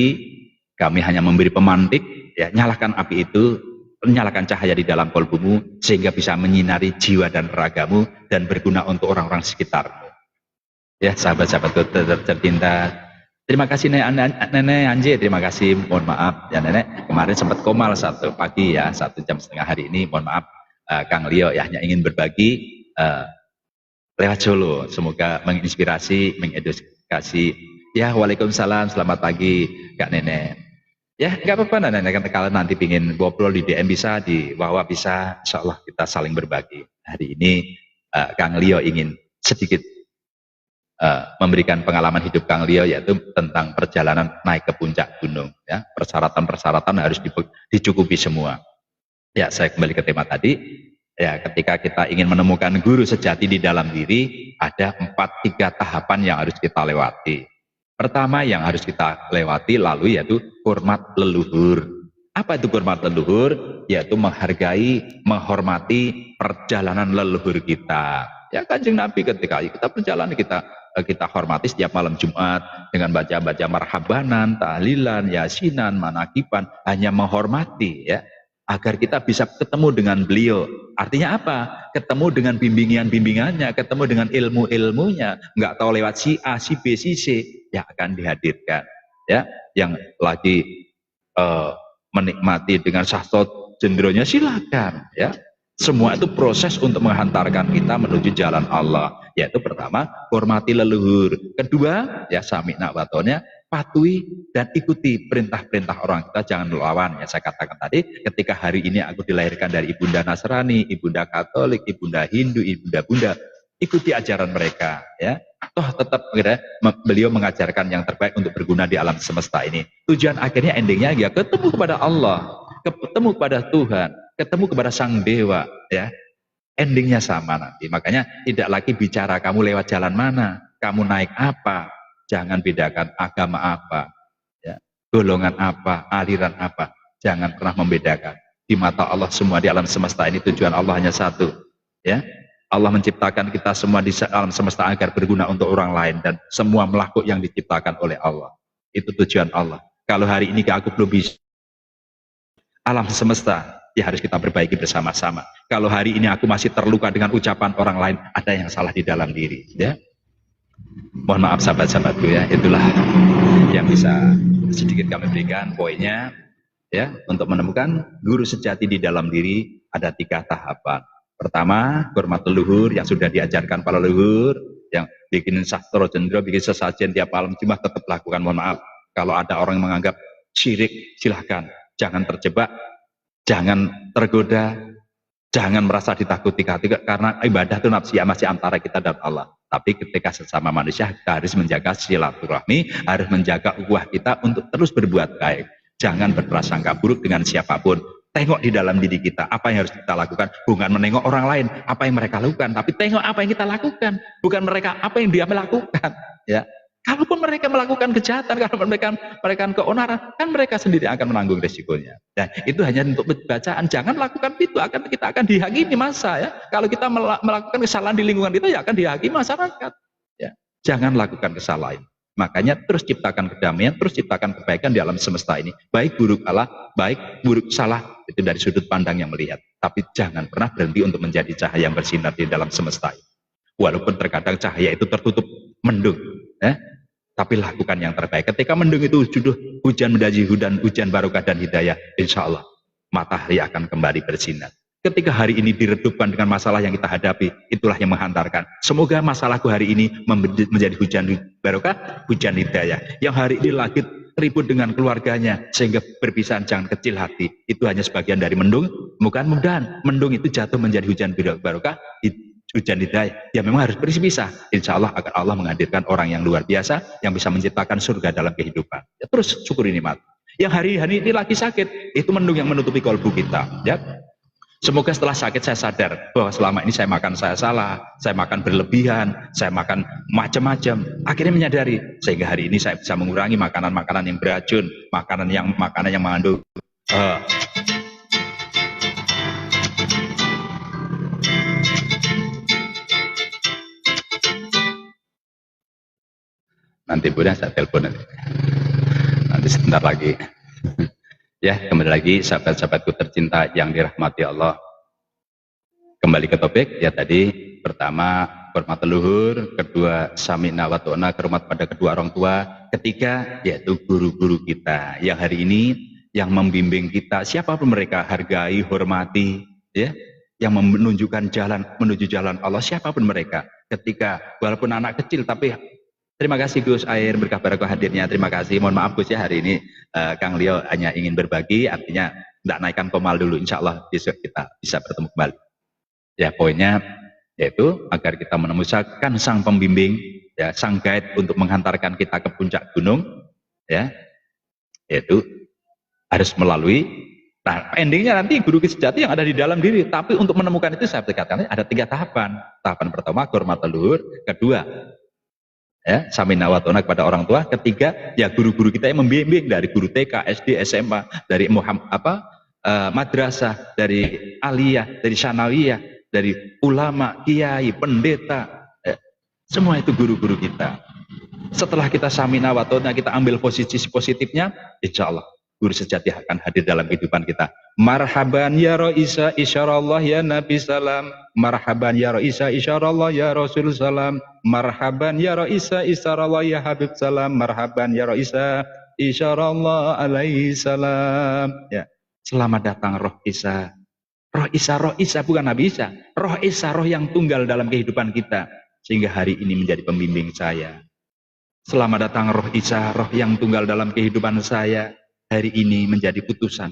kami hanya memberi pemantik, ya nyalakan api itu, nyalakan cahaya di dalam kolbumu sehingga bisa menyinari jiwa dan ragamu dan berguna untuk orang-orang sekitarmu. Ya sahabat-sahabat tercinta, terima kasih Nenek Anje, terima kasih, mohon maaf ya Nenek, kemarin sempat komal satu pagi ya, 1,5 jam hari ini, mohon maaf Kang Leo ya, hanya ingin berbagi lewat Solo, semoga menginspirasi, mengedukasi. Ya, waalaikumsalam, selamat pagi Kak Nenek. Ya, nggak apa-apa Nenek, kalau nanti pingin ngobrol di DM bisa, di bawah bisa, insya Allah kita saling berbagi. Hari ini Kang Leo ingin sedikit memberikan pengalaman hidup Kang Leo, yaitu tentang perjalanan naik ke puncak gunung. Ya, persyaratan-persyaratan harus dicukupi semua. Ya, saya kembali ke tema tadi. Ya, ketika kita ingin menemukan guru sejati di dalam diri, ada 3 tahapan yang harus kita lewati. Pertama yang harus kita lewati lalu yaitu hormat leluhur. Apa itu hormat leluhur? Yaitu menghargai, menghormati perjalanan leluhur kita. Ya, Kanjeng Nabi ketika kita berjalan, kita hormati setiap malam Jumat dengan baca-baca marhabanan, tahlilan, yasinan, manakiban, hanya menghormati ya, agar kita bisa ketemu dengan beliau. Artinya apa? Ketemu dengan bimbingan-bimbingannya, ketemu dengan ilmu-ilmunya, nggak tahu lewat si A, si B, si C, yang akan dihadirkan. Ya, yang lagi menikmati dengan sahto jendronya silakan. Ya, semua itu proses untuk menghantarkan kita menuju jalan Allah. Yaitu pertama, hormati leluhur. Kedua, ya sami'na wa ta'na, patuhi dan ikuti perintah-perintah orang. Kita jangan melawan. Ya saya katakan tadi, ketika hari ini aku dilahirkan dari ibunda Nasrani, ibunda Katolik, ibunda Hindu, ibunda Bunda, ikuti ajaran mereka. Ya, toh tetap beliau mengajarkan yang terbaik untuk berguna di alam semesta ini. Tujuan akhirnya, endingnya ya ketemu kepada Allah, ketemu kepada Tuhan, ketemu kepada Sang Dewa. Ya, endingnya sama nanti. Makanya tidak lagi bicara kamu lewat jalan mana, kamu naik apa. Jangan bedakan agama apa, ya, golongan apa, aliran apa. Jangan pernah membedakan. Di mata Allah semua di alam semesta ini tujuan Allah hanya satu. Ya, Allah menciptakan kita semua di alam semesta agar berguna untuk orang lain, dan semua makhluk yang diciptakan oleh Allah. Itu tujuan Allah. Kalau hari ini aku belum bisa alam semesta, ya harus kita perbaiki bersama-sama. Kalau hari ini aku masih terluka dengan ucapan orang lain, ada yang salah di dalam diri. Ya. Mohon maaf sahabat-sahabatku ya, itulah yang bisa sedikit kami berikan poinnya ya, untuk menemukan guru sejati di dalam diri ada 3 tahapan. Pertama, hormat leluhur yang sudah diajarkan para leluhur, yang bikin sastro jendro, bikin sesajen tiap malam Jumat tetap lakukan. Mohon maaf kalau ada orang yang menganggap syirik, silahkan, jangan terjebak, jangan tergoda, Jangan merasa ditakuti karena ibadah itu nafsi masih antara kita dan Allah. Tapi ketika sesama manusia kita harus menjaga silaturahmi, harus menjaga ukhuwah kita untuk terus berbuat baik. Jangan berprasangka buruk dengan siapapun. Tengok di dalam diri kita apa yang harus kita lakukan. Bukan menengok orang lain apa yang mereka lakukan, tapi tengok apa yang kita lakukan. Bukan mereka apa yang dia melakukan. Ya. Kalaupun mereka melakukan kejahatan, kalau mereka keonaran, kan mereka sendiri akan menanggung resikonya. Dan itu hanya untuk bacaan. Jangan lakukan itu, kita akan dihakimi massa ya. Kalau kita melakukan kesalahan di lingkungan kita, ya akan dihakimi masyarakat. Ya. Jangan lakukan kesalahan. Makanya terus ciptakan kedamaian, terus ciptakan kebaikan di alam semesta ini. Baik buruk Allah, baik buruk salah, itu dari sudut pandang yang melihat. Tapi jangan pernah berhenti untuk menjadi cahaya yang bersinar di dalam semesta ini. Walaupun terkadang cahaya itu tertutup mendung. Ya. Tapi lakukan yang terbaik. Ketika mendung itu hujan menjadi hujan barokah dan hidayah, insya Allah matahari akan kembali bersinar. Ketika hari ini diredupkan dengan masalah yang kita hadapi, itulah yang menghantarkan. Semoga masalahku hari ini menjadi hujan barokah, hujan hidayah. Yang hari ini lagi ribut dengan keluarganya sehingga berpisah, jangan kecil hati. Itu hanya sebagian dari mendung. Mudah-mudahan mendung itu jatuh menjadi hujan barokah, hujan hidayah, ya memang harus berpisah. Insya Allah akan Allah menghadirkan orang yang luar biasa yang bisa menciptakan surga dalam kehidupan. Ya, terus syukuri nikmat. Yang hari-hari ini lagi sakit, itu mendung yang menutupi kolbu kita. Ya. Semoga setelah sakit saya sadar bahwa selama ini saya makan saya salah, saya makan berlebihan, saya makan macam-macam. Akhirnya menyadari sehingga hari ini saya bisa mengurangi makanan-makanan yang beracun, makanan yang mengandung nanti Bunda saya telepon nanti sebentar lagi. Ya, kembali lagi sahabat-sahabatku tercinta yang dirahmati Allah. Kembali ke topik ya tadi, pertama hormat leluhur, kedua sami'na wa ta'na, hormat pada kedua orang tua, ketiga yaitu guru-guru kita yang hari ini yang membimbing kita, siapapun mereka, hargai, hormati, ya, yang menunjukkan jalan menuju jalan Allah, siapapun mereka. Ketika walaupun anak kecil tapi terima kasih Gus Air, berkah barokah hadirnya. Terima kasih. Mohon maaf Gus ya hari ini Kang Leo hanya ingin berbagi, artinya tidak naikkan komal dulu. Insya Allah besok kita bisa bertemu kembali. Ya poinnya yaitu agar kita menemukan sang pembimbing, ya sang guide untuk menghantarkan kita ke puncak gunung, ya yaitu harus melalui. Nah endingnya nanti guru sejati yang ada di dalam diri. Tapi untuk menemukan itu saya katakan ada 3 tahapan. Tahapan pertama hormat leluhur, kedua ya sami'na wa ta'na kepada orang tua, ketiga ya guru-guru kita yang membimbing dari guru TK, SD, SMA, dari madrasah, dari aliyah, dari sanawiyah, dari ulama, kiai, pendeta, ya. Semua itu guru-guru kita. Setelah kita sami'na wa ta'na, kita ambil posisi positifnya, insya Allah guru sejati akan hadir dalam kehidupan kita. Marhaban ya Raisa isyarallah ya Nabi salam, marhaban ya Raisa isyarallah ya Rasul salam, marhaban ya Raisa isyarallah ya Habib salam, marhaban ya Raisa isyarallah alaihi salam. Ya, selamat datang Roh Isa. Roh Isa bukan Nabi Isa. Roh Isa, roh yang tunggal dalam kehidupan kita sehingga hari ini menjadi pembimbing saya. Selamat datang Roh Isa, roh yang tunggal dalam kehidupan saya. Hari ini menjadi putusan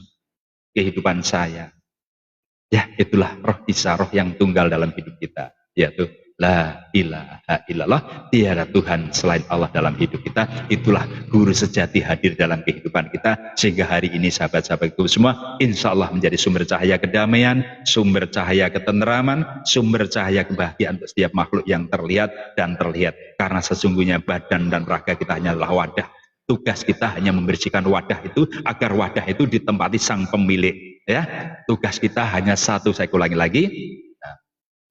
kehidupan saya. Ya, itulah Roh Isa, roh yang tunggal dalam hidup kita, yaitu la ilaha illallah, tiada Tuhan selain Allah dalam hidup kita. Itulah guru sejati hadir dalam kehidupan kita sehingga hari ini sahabat-sahabatku semua insya Allah menjadi sumber cahaya kedamaian, sumber cahaya ketenteraman, sumber cahaya kebahagiaan untuk setiap makhluk yang terlihat dan terlihat. Karena sesungguhnya badan dan raga kita hanyalah wadah. Tugas kita hanya membersihkan wadah itu agar wadah itu ditempati sang pemilik. Ya, tugas kita hanya satu, saya ulangi lagi.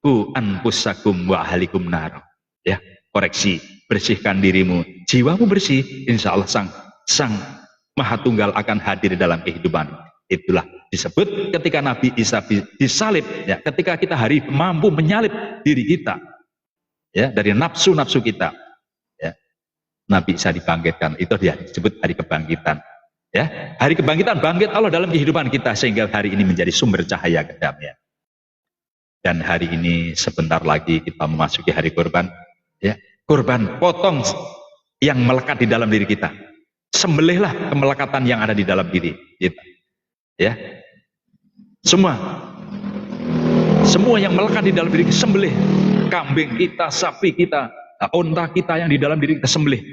Ku anfusakum wa ahlikum nar. Ya, koreksi, bersihkan dirimu, jiwamu bersih, insya Allah sang Maha Tunggal akan hadir dalam kehidupan. Itulah disebut ketika Nabi Isa disalib. Ya, ketika kita hari mampu menyalib diri kita, ya, dari nafsu-nafsu kita. Nabi Isa dibangkitkan, itu dia disebut hari kebangkitan. Ya, hari kebangkitan, bangkit Allah dalam kehidupan kita sehingga hari ini menjadi sumber cahaya kedamaian. Dan hari ini sebentar lagi kita memasuki hari kurban. Ya, kurban potong yang melekat di dalam diri kita. Sembelihlah kemelekatan yang ada di dalam diri kita. Ya, semua Semua yang melekat di dalam diri kita sembelih. Kambing kita, sapi kita, unta kita yang di dalam diri kita sembelih.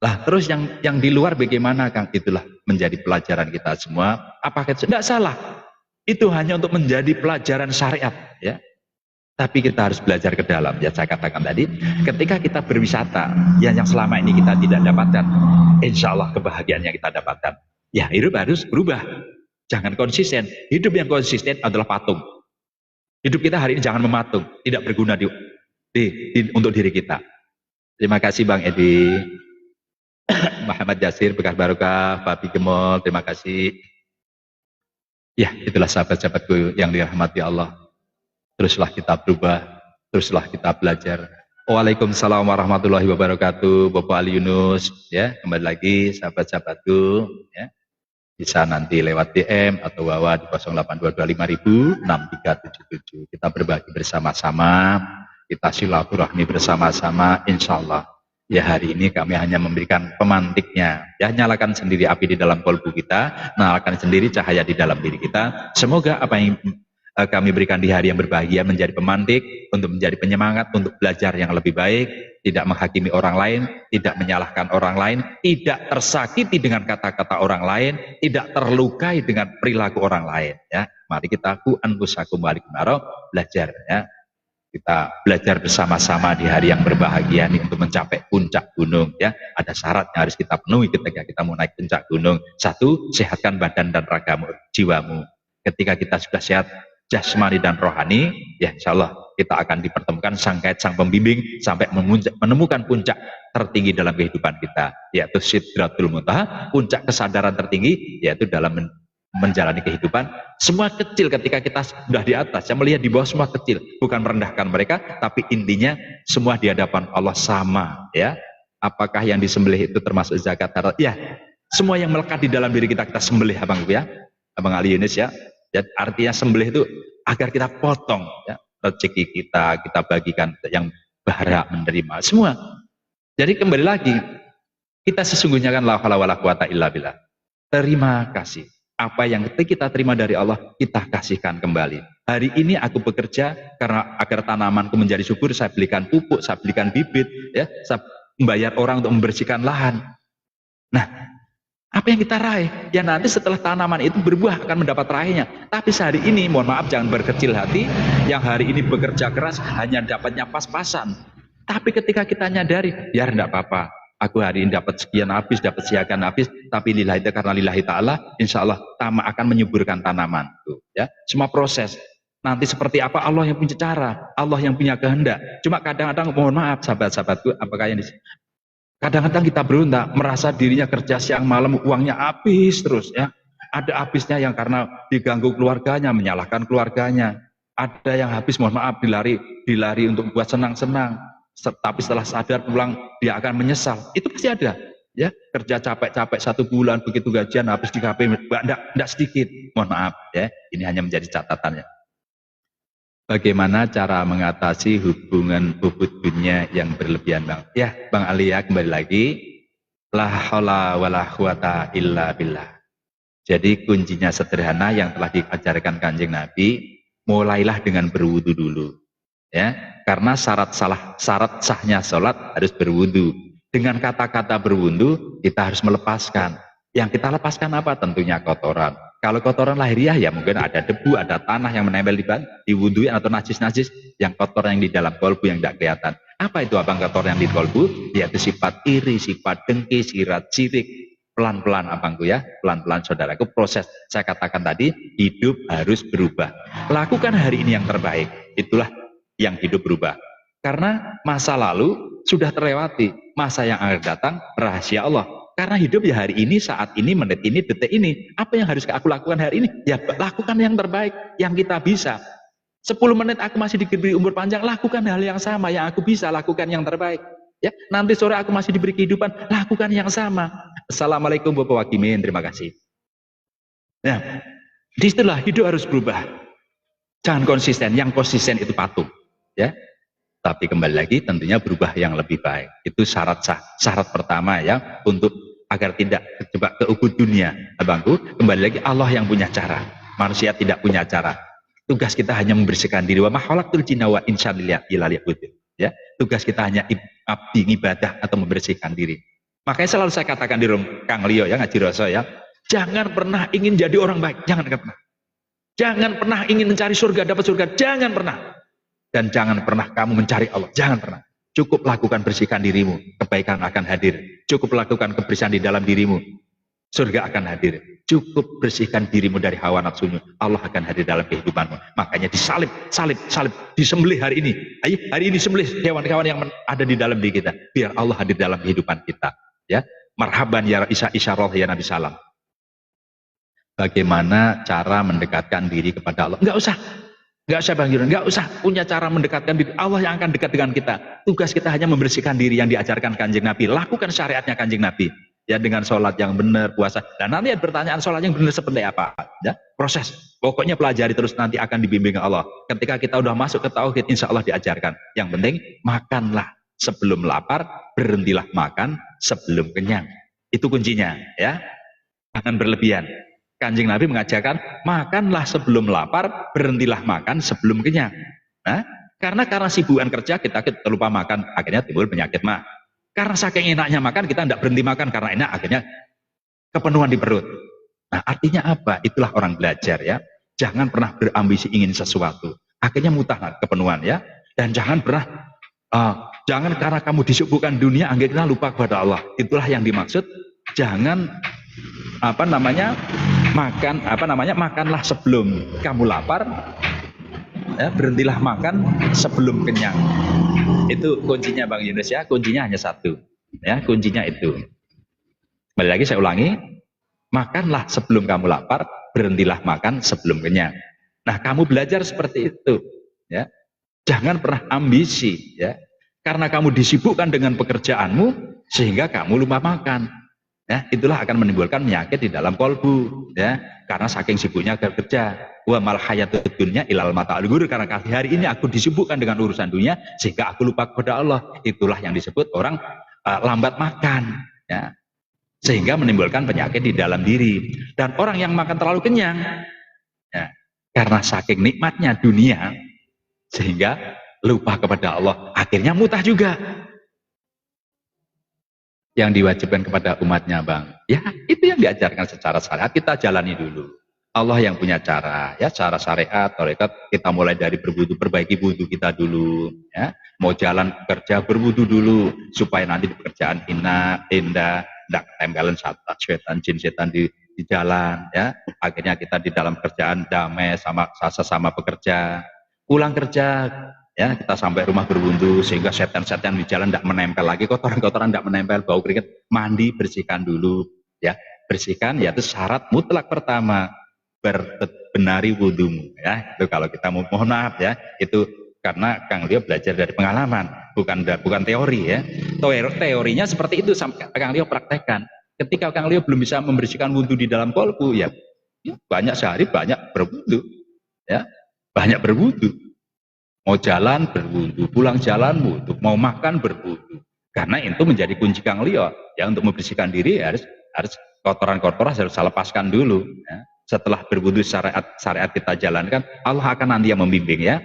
Lah terus yang di luar bagaimana, Kang? Itulah menjadi pelajaran kita semua. Apakah itu tidak salah? Itu hanya untuk menjadi pelajaran syariat, ya. Tapi kita harus belajar ke dalam, ya. Saya katakan tadi, ketika kita berwisata, yang selama ini kita tidak dapatkan, insya Allah kebahagiaan yang kita dapatkan. Ya, hidup harus berubah. Jangan konsisten. Hidup yang konsisten adalah patung. Hidup kita hari ini jangan mematung, tidak berguna untuk diri kita. Terima kasih Bang Edi. Muhammad Jasir, Bekas Barokah, Fabi Gemol, terima kasih. Ya, itulah sahabat-sahabatku yang dirahmati Allah. Teruslah kita berubah, teruslah kita belajar. Waalaikumsalam warahmatullahi wabarakatuh, Bapak Ali Yunus. Ya, kembali lagi sahabat-sahabatku. Ya, bisa nanti lewat DM atau bawa di 0822506377. Kita berbagi bersama-sama, kita silaturahmi bersama-sama, insya Allah. Ya, hari ini kami hanya memberikan pemantiknya. Ya, nyalakan sendiri api di dalam kolbu kita, nyalakan sendiri cahaya di dalam diri kita. Semoga apa yang kami berikan di hari yang berbahagia menjadi pemantik untuk menjadi penyemangat untuk belajar yang lebih baik, tidak menghakimi orang lain, tidak menyalahkan orang lain, tidak tersakiti dengan kata-kata orang lain, tidak terlukai dengan perilaku orang lain. Ya, mari kita belajar. Ya. Kita belajar bersama-sama di hari yang berbahagia ini untuk mencapai puncak gunung, ya. Ada syarat yang harus kita penuhi ketika kita mau naik puncak gunung. Satu, sehatkan badan dan ragamu, jiwamu. Ketika kita sudah sehat jasmani dan rohani, ya insya Allah kita akan dipertemukan sang guide, sang pembimbing sampai menemukan puncak tertinggi dalam kehidupan kita, yaitu Sidratul Muntaha, puncak kesadaran tertinggi, yaitu dalam menjalani kehidupan. Semua kecil ketika kita sudah di atas, saya melihat di bawah semua kecil, bukan merendahkan mereka, tapi intinya semua di hadapan Allah sama, ya. Apakah yang disembelih itu termasuk zakat? Ya, semua yang melekat di dalam diri kita sembelih, Abang, ya, Abang Ali Yunus, ya. Dan artinya sembelih itu agar kita potong, ya, rezeki kita bagikan yang berhak menerima semua. Jadi kembali lagi, kita sesungguhnya kan la haula wala quwata illa billah. Terima kasih. Apa yang kita terima dari Allah, kita kasihkan kembali. Hari ini aku bekerja karena agar tanamanku menjadi subur, saya belikan pupuk, saya belikan bibit, ya, saya membayar orang untuk membersihkan lahan. Nah, apa yang kita raih? Ya nanti setelah tanaman itu berbuah akan mendapat raihnya. Tapi sehari ini, mohon maaf jangan berkecil hati, yang hari ini bekerja keras hanya dapatnya pas-pasan. Tapi ketika kita nyadari, biar enggak apa-apa. Aku hari ini dapat sekian habis, dapat sekian habis, tapi lillahi karena lillahi ta'ala, insya Allah akan menyuburkan tanaman. Tuh, ya. Semua proses. Nanti seperti apa Allah yang punya cara, Allah yang punya kehendak. Cuma kadang-kadang, mohon maaf sahabat-sahabatku, apakah yang kadang-kadang kita berontak, merasa dirinya kerja siang malam, uangnya habis terus, ya. Ada habisnya yang karena diganggu keluarganya, menyalahkan keluarganya. Ada yang habis, mohon maaf, dilari untuk buat senang-senang. Tapi setelah sadar pulang dia akan menyesal. Itu pasti ada, ya. Kerja capek-capek 1 bulan, begitu gajian habis di KP, enggak sedikit. Mohon maaf, ya. Ini hanya menjadi catatannya. Bagaimana cara mengatasi hubungan bubut dunia yang berlebihan, Bang? Ya, Bang Ali, ya, kembali lagi. La haula wala quwata illa billah. Jadi kuncinya sederhana yang telah diajarkan Kanjeng Nabi, mulailah dengan berwudu dulu. Ya, karena syarat sahnya sholat harus berwudu. Dengan kata-kata berwudu, kita harus melepaskan. Yang kita lepaskan apa? Tentunya kotoran. Kalau kotoran lahiriah, ya mungkin ada debu, ada tanah yang menempel di wudu atau najis-najis yang kotor yang di dalam kolbu yang tidak kelihatan. Apa itu abang kotor yang di kolbu? Yaitu sifat iri, sifat dengki, sifat sirik. Pelan-pelan abangku, ya, pelan-pelan saudaraku. Proses saya katakan tadi, hidup harus berubah. Lakukan hari ini yang terbaik. Itulah yang hidup berubah. Karena masa lalu sudah terlewati, masa yang akan datang rahasia Allah. Karena hidup ya hari ini, saat ini, menit ini, detik ini. Apa yang harus aku lakukan hari ini? Ya lakukan yang terbaik, yang kita bisa. 10 menit aku masih diberi umur panjang, lakukan hal yang sama yang aku bisa, lakukan yang terbaik. Ya, nanti sore aku masih diberi kehidupan, lakukan yang sama. Assalamualaikum Bapak Wakimin, terima kasih. Nah, disitulah hidup harus berubah. Jangan konsisten, yang konsisten itu patung. Ya, tapi kembali lagi tentunya berubah yang lebih baik. Itu syarat pertama, ya, untuk agar tidak terjebak ke ubud dunia. Abangku, kembali lagi Allah yang punya cara, manusia tidak punya cara. Tugas kita hanya membersihkan diri. Wa ma khalaqtul jinna wal insa illa liya'budun. Ya, tugas kita hanya abdi ibadah atau membersihkan diri. Makanya selalu saya katakan di room Kang Lio ya, ngaji rasa ya, jangan pernah ingin jadi orang baik, jangan pernah. Jangan pernah ingin mencari surga, dapat surga, jangan pernah. Dan jangan pernah kamu mencari Allah, jangan pernah. Cukup lakukan bersihkan dirimu, kebaikan akan hadir. Cukup lakukan kebersihan di dalam dirimu, surga akan hadir. Cukup bersihkan dirimu dari hawa nafsumu, Allah akan hadir dalam kehidupanmu. Makanya disalib, disembelih hari ini. Ayo, hari ini sembelih hewan-hewan yang ada di dalam diri kita, biar Allah hadir dalam kehidupan kita. Ya, marhaban ya isyarah ya Nabi Salam. Bagaimana cara mendekatkan diri kepada Allah? Enggak usah Bang Yuran, enggak usah punya cara mendekatkan diri. Allah yang akan dekat dengan kita. Tugas kita hanya membersihkan diri yang diajarkan Kanjeng Nabi. Lakukan syariatnya Kanjeng Nabi. Ya, dengan sholat yang benar, puasa. Dan nanti ada pertanyaan sholat yang benar seperti apa? Ya, proses. Pokoknya pelajari terus, nanti akan dibimbing Allah. Ketika kita udah masuk ke tauhid, insya Allah diajarkan. Yang penting makanlah sebelum lapar, berhentilah makan sebelum kenyang. Itu kuncinya, ya. Jangan berlebihan. Kanjeng Nabi mengajarkan, makanlah sebelum lapar, berhentilah makan sebelum kenyang. Nah, karena sibukan kerja kita lupa makan, akhirnya timbul penyakit mah. Karena saking enaknya makan, kita tidak berhenti makan karena enak, akhirnya kepenuhan di perut. Nah, artinya apa? Itulah orang belajar ya. Jangan pernah berambisi ingin sesuatu, akhirnya mutah kepenuhan ya. Dan jangan pernah jangan karena kamu disuguhkan dunia akhirnya lupa kepada Allah. Itulah yang dimaksud. Jangan makanlah sebelum kamu lapar, ya, berhentilah makan sebelum kenyang. Itu kuncinya Bang Yunus ya, kuncinya hanya satu. Ya, kuncinya itu. Kembali lagi saya ulangi, makanlah sebelum kamu lapar, berhentilah makan sebelum kenyang. Nah, kamu belajar seperti itu, ya. Jangan pernah ambisi, ya. Karena kamu disibukkan dengan pekerjaanmu sehingga kamu lupa makan. Ya, itulah akan menimbulkan penyakit di dalam kolbu, ya. Karena saking sibuknya kerja. Wa mal hayatud dunya ilal mata'ul ghurur, karena hari ini aku disibukkan dengan urusan dunia sehingga aku lupa kepada Allah. Itulah yang disebut orang lambat makan, ya. Sehingga menimbulkan penyakit di dalam diri. Dan orang yang makan terlalu kenyang, ya, karena saking nikmatnya dunia sehingga lupa kepada Allah, akhirnya mutah juga. Yang diwajibkan kepada umatnya Bang, ya itu yang diajarkan secara syariat, kita jalani dulu. Allah yang punya cara, ya, cara syariat, tarekat, kita mulai dari berwudu, perbaiki wudu kita dulu, ya. Mau jalan kerja berwudu dulu supaya nanti di pekerjaan indah, tidak ketempelan setan, jin setan di jalan, ya. Akhirnya kita di dalam kerjaan damai sama sesama pekerja. Pulang kerja, ya, kita sampai rumah berwudu sehingga setan-setan di jalan tidak menempel lagi, kotoran-kotoran tidak menempel, bau keringat, mandi, bersihkan dulu, ya. Bersihkan, yaitu syarat mutlak pertama, berbenari wudumu, ya. Itu kalau kita mohon maaf ya, itu karena Kang Lio belajar dari pengalaman, bukan teori ya. Teorinya seperti itu Kang Lio praktekkan. Ketika Kang Lio belum bisa membersihkan wudu di dalam kolbu, ya banyak sehari banyak berwudu, ya, banyak berwudu. Mau jalan berwudu, pulang jalan wudu, mau makan berwudu. Karena itu menjadi kunci Kang Lio, ya, untuk membersihkan diri harus kotoran-kotoran harus saya lepaskan dulu, ya. Setelah berwudu syariat kita jalankan, Allah akan nanti yang membimbing, ya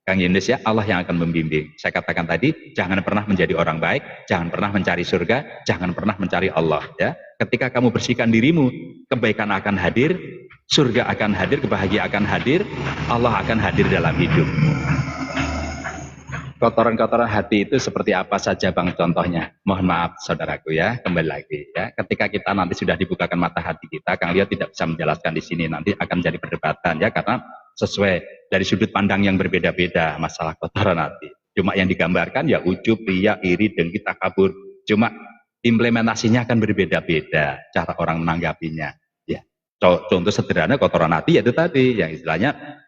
Kang Yunus, ya, Allah yang akan membimbing. Saya katakan tadi, jangan pernah menjadi orang baik, jangan pernah mencari surga, jangan pernah mencari Allah, ya. Ketika kamu bersihkan dirimu, kebaikan akan hadir, surga akan hadir, kebahagiaan akan hadir, Allah akan hadir dalam hidupmu. Kotoran-kotoran hati itu seperti apa saja Bang contohnya? Mohon maaf saudaraku ya, kembali lagi ya. Ketika kita nanti sudah dibukakan mata hati kita, Kang Lio tidak bisa menjelaskan di sini, nanti akan jadi perdebatan ya, karena sesuai dari sudut pandang yang berbeda-beda masalah kotoran hati. Cuma yang digambarkan ya ujub, riya, iri, dengki, takabur. Cuma implementasinya akan berbeda-beda cara orang menanggapinya. Ya, contoh sederhana kotoran hati yaitu tadi yang istilahnya.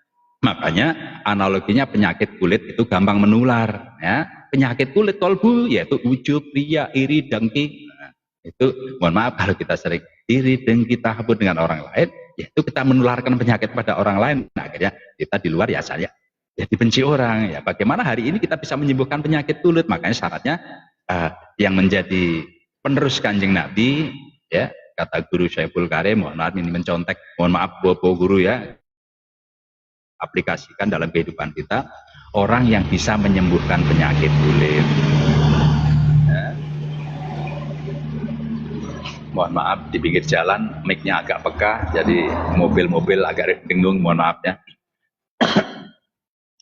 Makanya analoginya penyakit kulit itu gampang menular, ya. Penyakit kulit kolbu yaitu ujub, riya, iri, dengki. Nah, itu mohon maaf kalau kita sering iri, dengki, takabur dengan orang lain, yaitu kita menularkan penyakit pada orang lain. Nah, akhirnya kita di luar ya saya jadi benci orang. Ya, bagaimana hari ini kita bisa menyembuhkan penyakit kulit? Makanya syaratnya yang menjadi penerus Kanjeng Nabi, ya, kata Guru Syaiful Karim, mohon maaf ini mencontek, mohon maaf bobo guru ya. aplikasikan dalam kehidupan kita. Orang yang bisa menyembuhkan penyakit kulit. Ya. Mohon maaf, di pinggir jalan mic-nya agak peka, jadi mobil-mobil agak bingung, mohon maaf ya.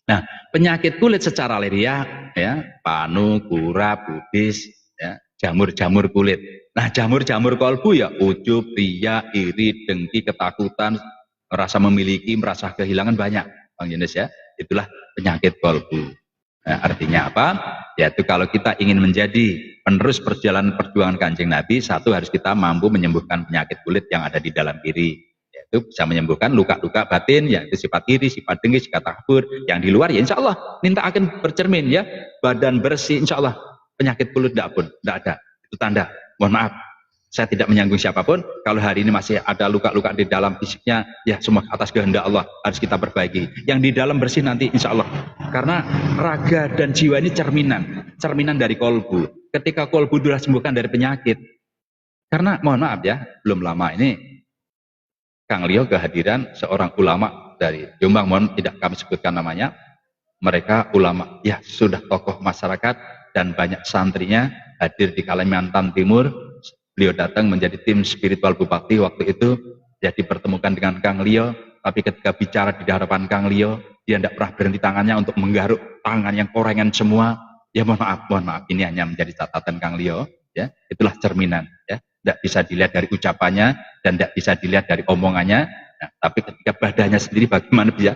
Nah, penyakit kulit secara leria, ya, panu, kura, pudis, ya, jamur-jamur kulit. Nah, jamur-jamur kolbu ya, ujub, ria, iri, dengki, ketakutan, merasa memiliki, merasa kehilangan banyak, Bang Yunus ya. Itulah penyakit kolbu. Nah, artinya apa? Yaitu kalau kita ingin menjadi penerus perjalanan perjuangan Kanjeng Nabi, satu harus kita mampu menyembuhkan penyakit kulit yang ada di dalam diri. Yaitu bisa menyembuhkan luka-luka batin, yaitu sifat iri, sifat dengki, sifat takabur. Yang di luar ya insya Allah minta akan bercermin ya, badan bersih insya Allah. Penyakit kulit tidak ada. Itu tanda. Mohon maaf, saya tidak menyanggung siapapun. Kalau hari ini masih ada luka-luka di dalam fisiknya, ya semua atas kehendak Allah harus kita perbaiki. Yang di dalam bersih nanti insya Allah. Karena raga dan jiwa ini cerminan dari kolbu. Ketika kolbu sudah sembuhkan dari penyakit. Karena mohon maaf ya, belum lama ini Kang Lio kehadiran seorang ulama dari Jombang, mohon tidak kami sebutkan namanya. Mereka ulama, ya sudah tokoh masyarakat dan banyak santrinya hadir di Kalimantan Timur. Beliau datang menjadi tim spiritual Bupati waktu itu, dia dipertemukan dengan Kang Lio, tapi ketika bicara di hadapan Kang Lio, dia tidak pernah berhenti tangannya untuk menggaruk tangan yang korengan semua. Ya mohon maaf, ini hanya menjadi catatan Kang Lio, ya, itulah cerminan, ya, tidak bisa dilihat dari ucapannya dan tidak bisa dilihat dari omongannya. Nah, tapi ketika badannya sendiri bagaimana dia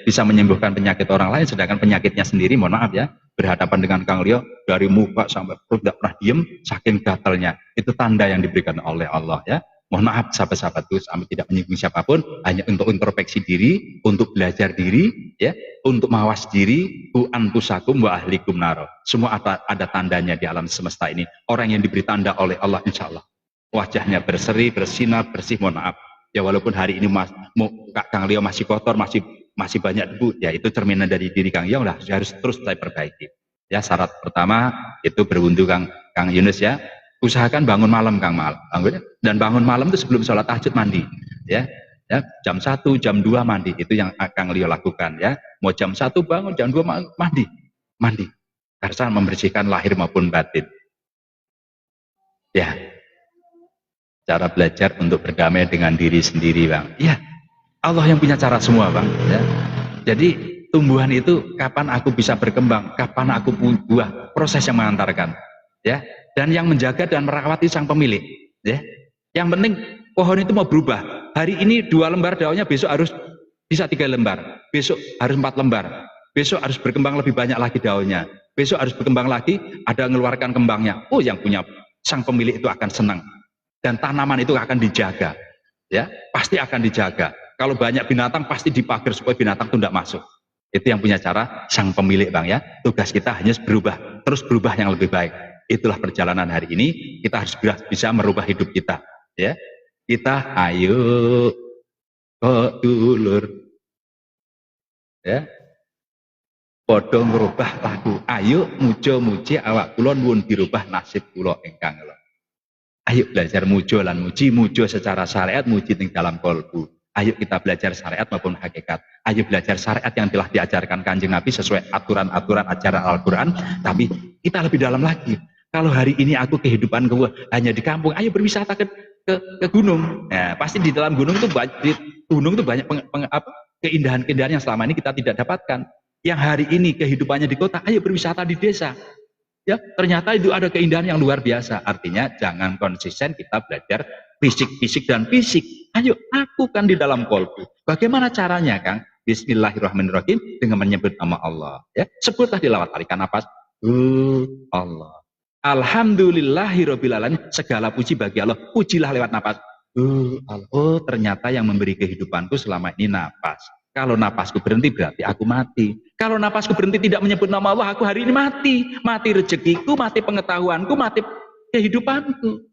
bisa menyembuhkan penyakit orang lain, sedangkan penyakitnya sendiri, mohon maaf ya, berhadapan dengan Kang Lio dari muka sampai perut tidak pernah diem, saking gatalnya. Itu tanda yang diberikan oleh Allah ya. Mohon maaf sahabat-sahabatku, kami tidak menyinggung siapapun, hanya untuk introspeksi diri, untuk belajar diri, ya, untuk mawas diri, ku antusakum wa ahlikum naro. Semua ada tandanya di alam semesta ini. Orang yang diberi tanda oleh Allah, insya Allah wajahnya berseri, bersinar, bersih. Mohon maaf. Ya walaupun hari ini Kang Lio masih kotor, masih banyak debu, ya itu cerminan dari diri Kang Lio lah, harus terus saya perbaiki. Ya, syarat pertama itu berwudu Kang Yunus ya. Usahakan bangun malam Kang Mal. Dan bangun malam itu sebelum sholat tahajud mandi. Ya, jam 1, jam 2 mandi. Itu yang Kang Lio lakukan ya. Mau jam 1 bangun, jam 2 mandi. Karena membersihkan lahir maupun batin. Ya. Cara belajar untuk berdamai dengan diri sendiri, Bang. Ya, Allah yang punya cara semua, Bang. Ya. Jadi tumbuhan itu kapan aku bisa berkembang, kapan aku buah, proses yang mengantarkan. Ya, dan yang menjaga dan merawat sang pemilik. Ya, yang penting pohon itu mau berubah. Hari ini 2 lembar daunnya, besok harus bisa 3 lembar, besok harus 4 lembar, besok harus berkembang lebih banyak lagi daunnya, besok harus berkembang lagi, ada mengeluarkan kembangnya. Oh, yang punya sang pemilik itu akan senang. Dan tanaman itu akan dijaga, ya pasti akan dijaga. Kalau banyak binatang pasti dipagar supaya binatang itu tidak masuk. Itu yang punya cara sang pemilik, Bang ya. Tugas kita hanya terus berubah yang lebih baik. Itulah perjalanan hari ini. Kita harus bisa merubah hidup kita, ya. Kita ayo kok dulur, ya. Padha ngrubah laku. Ayo muji awak kula nuwun dirubah nasib kula ingkang lho. Ayo belajar mujo lan mujo secara syariat, muji di dalam kolbu. Ayo kita belajar syariat maupun hakikat. Ayo belajar syariat yang telah diajarkan Kanjeng Nabi sesuai aturan-aturan ajaran Al-Quran. Tapi kita lebih dalam lagi. Kalau hari ini aku kehidupan gue hanya di kampung, ayo berwisata ke gunung. Nah, pasti di dalam gunung itu banyak keindahan-keindahan yang selama ini kita tidak dapatkan. Yang hari ini kehidupannya di kota, ayo berwisata di desa. Ya, ternyata itu ada keindahan yang luar biasa. Artinya jangan konsisten kita belajar fisik dan fisik. Ayo lakukan di dalam kolbu. Bagaimana caranya, Kang? Bismillahirrahmanirrahim, dengan menyebut nama Allah. Ya, sebutlah dilawat, tarikan nafas. Allah. Alhamdulillahirabbil alamin. Segala puji bagi Allah. Pujilah lewat nafas. Allah. Oh, ternyata yang memberi kehidupanku selama ini nafas. Kalau napasku berhenti berarti aku mati. Kalau napasku berhenti tidak menyebut nama Allah, aku hari ini mati. Mati rezekiku, mati pengetahuanku, mati kehidupanku.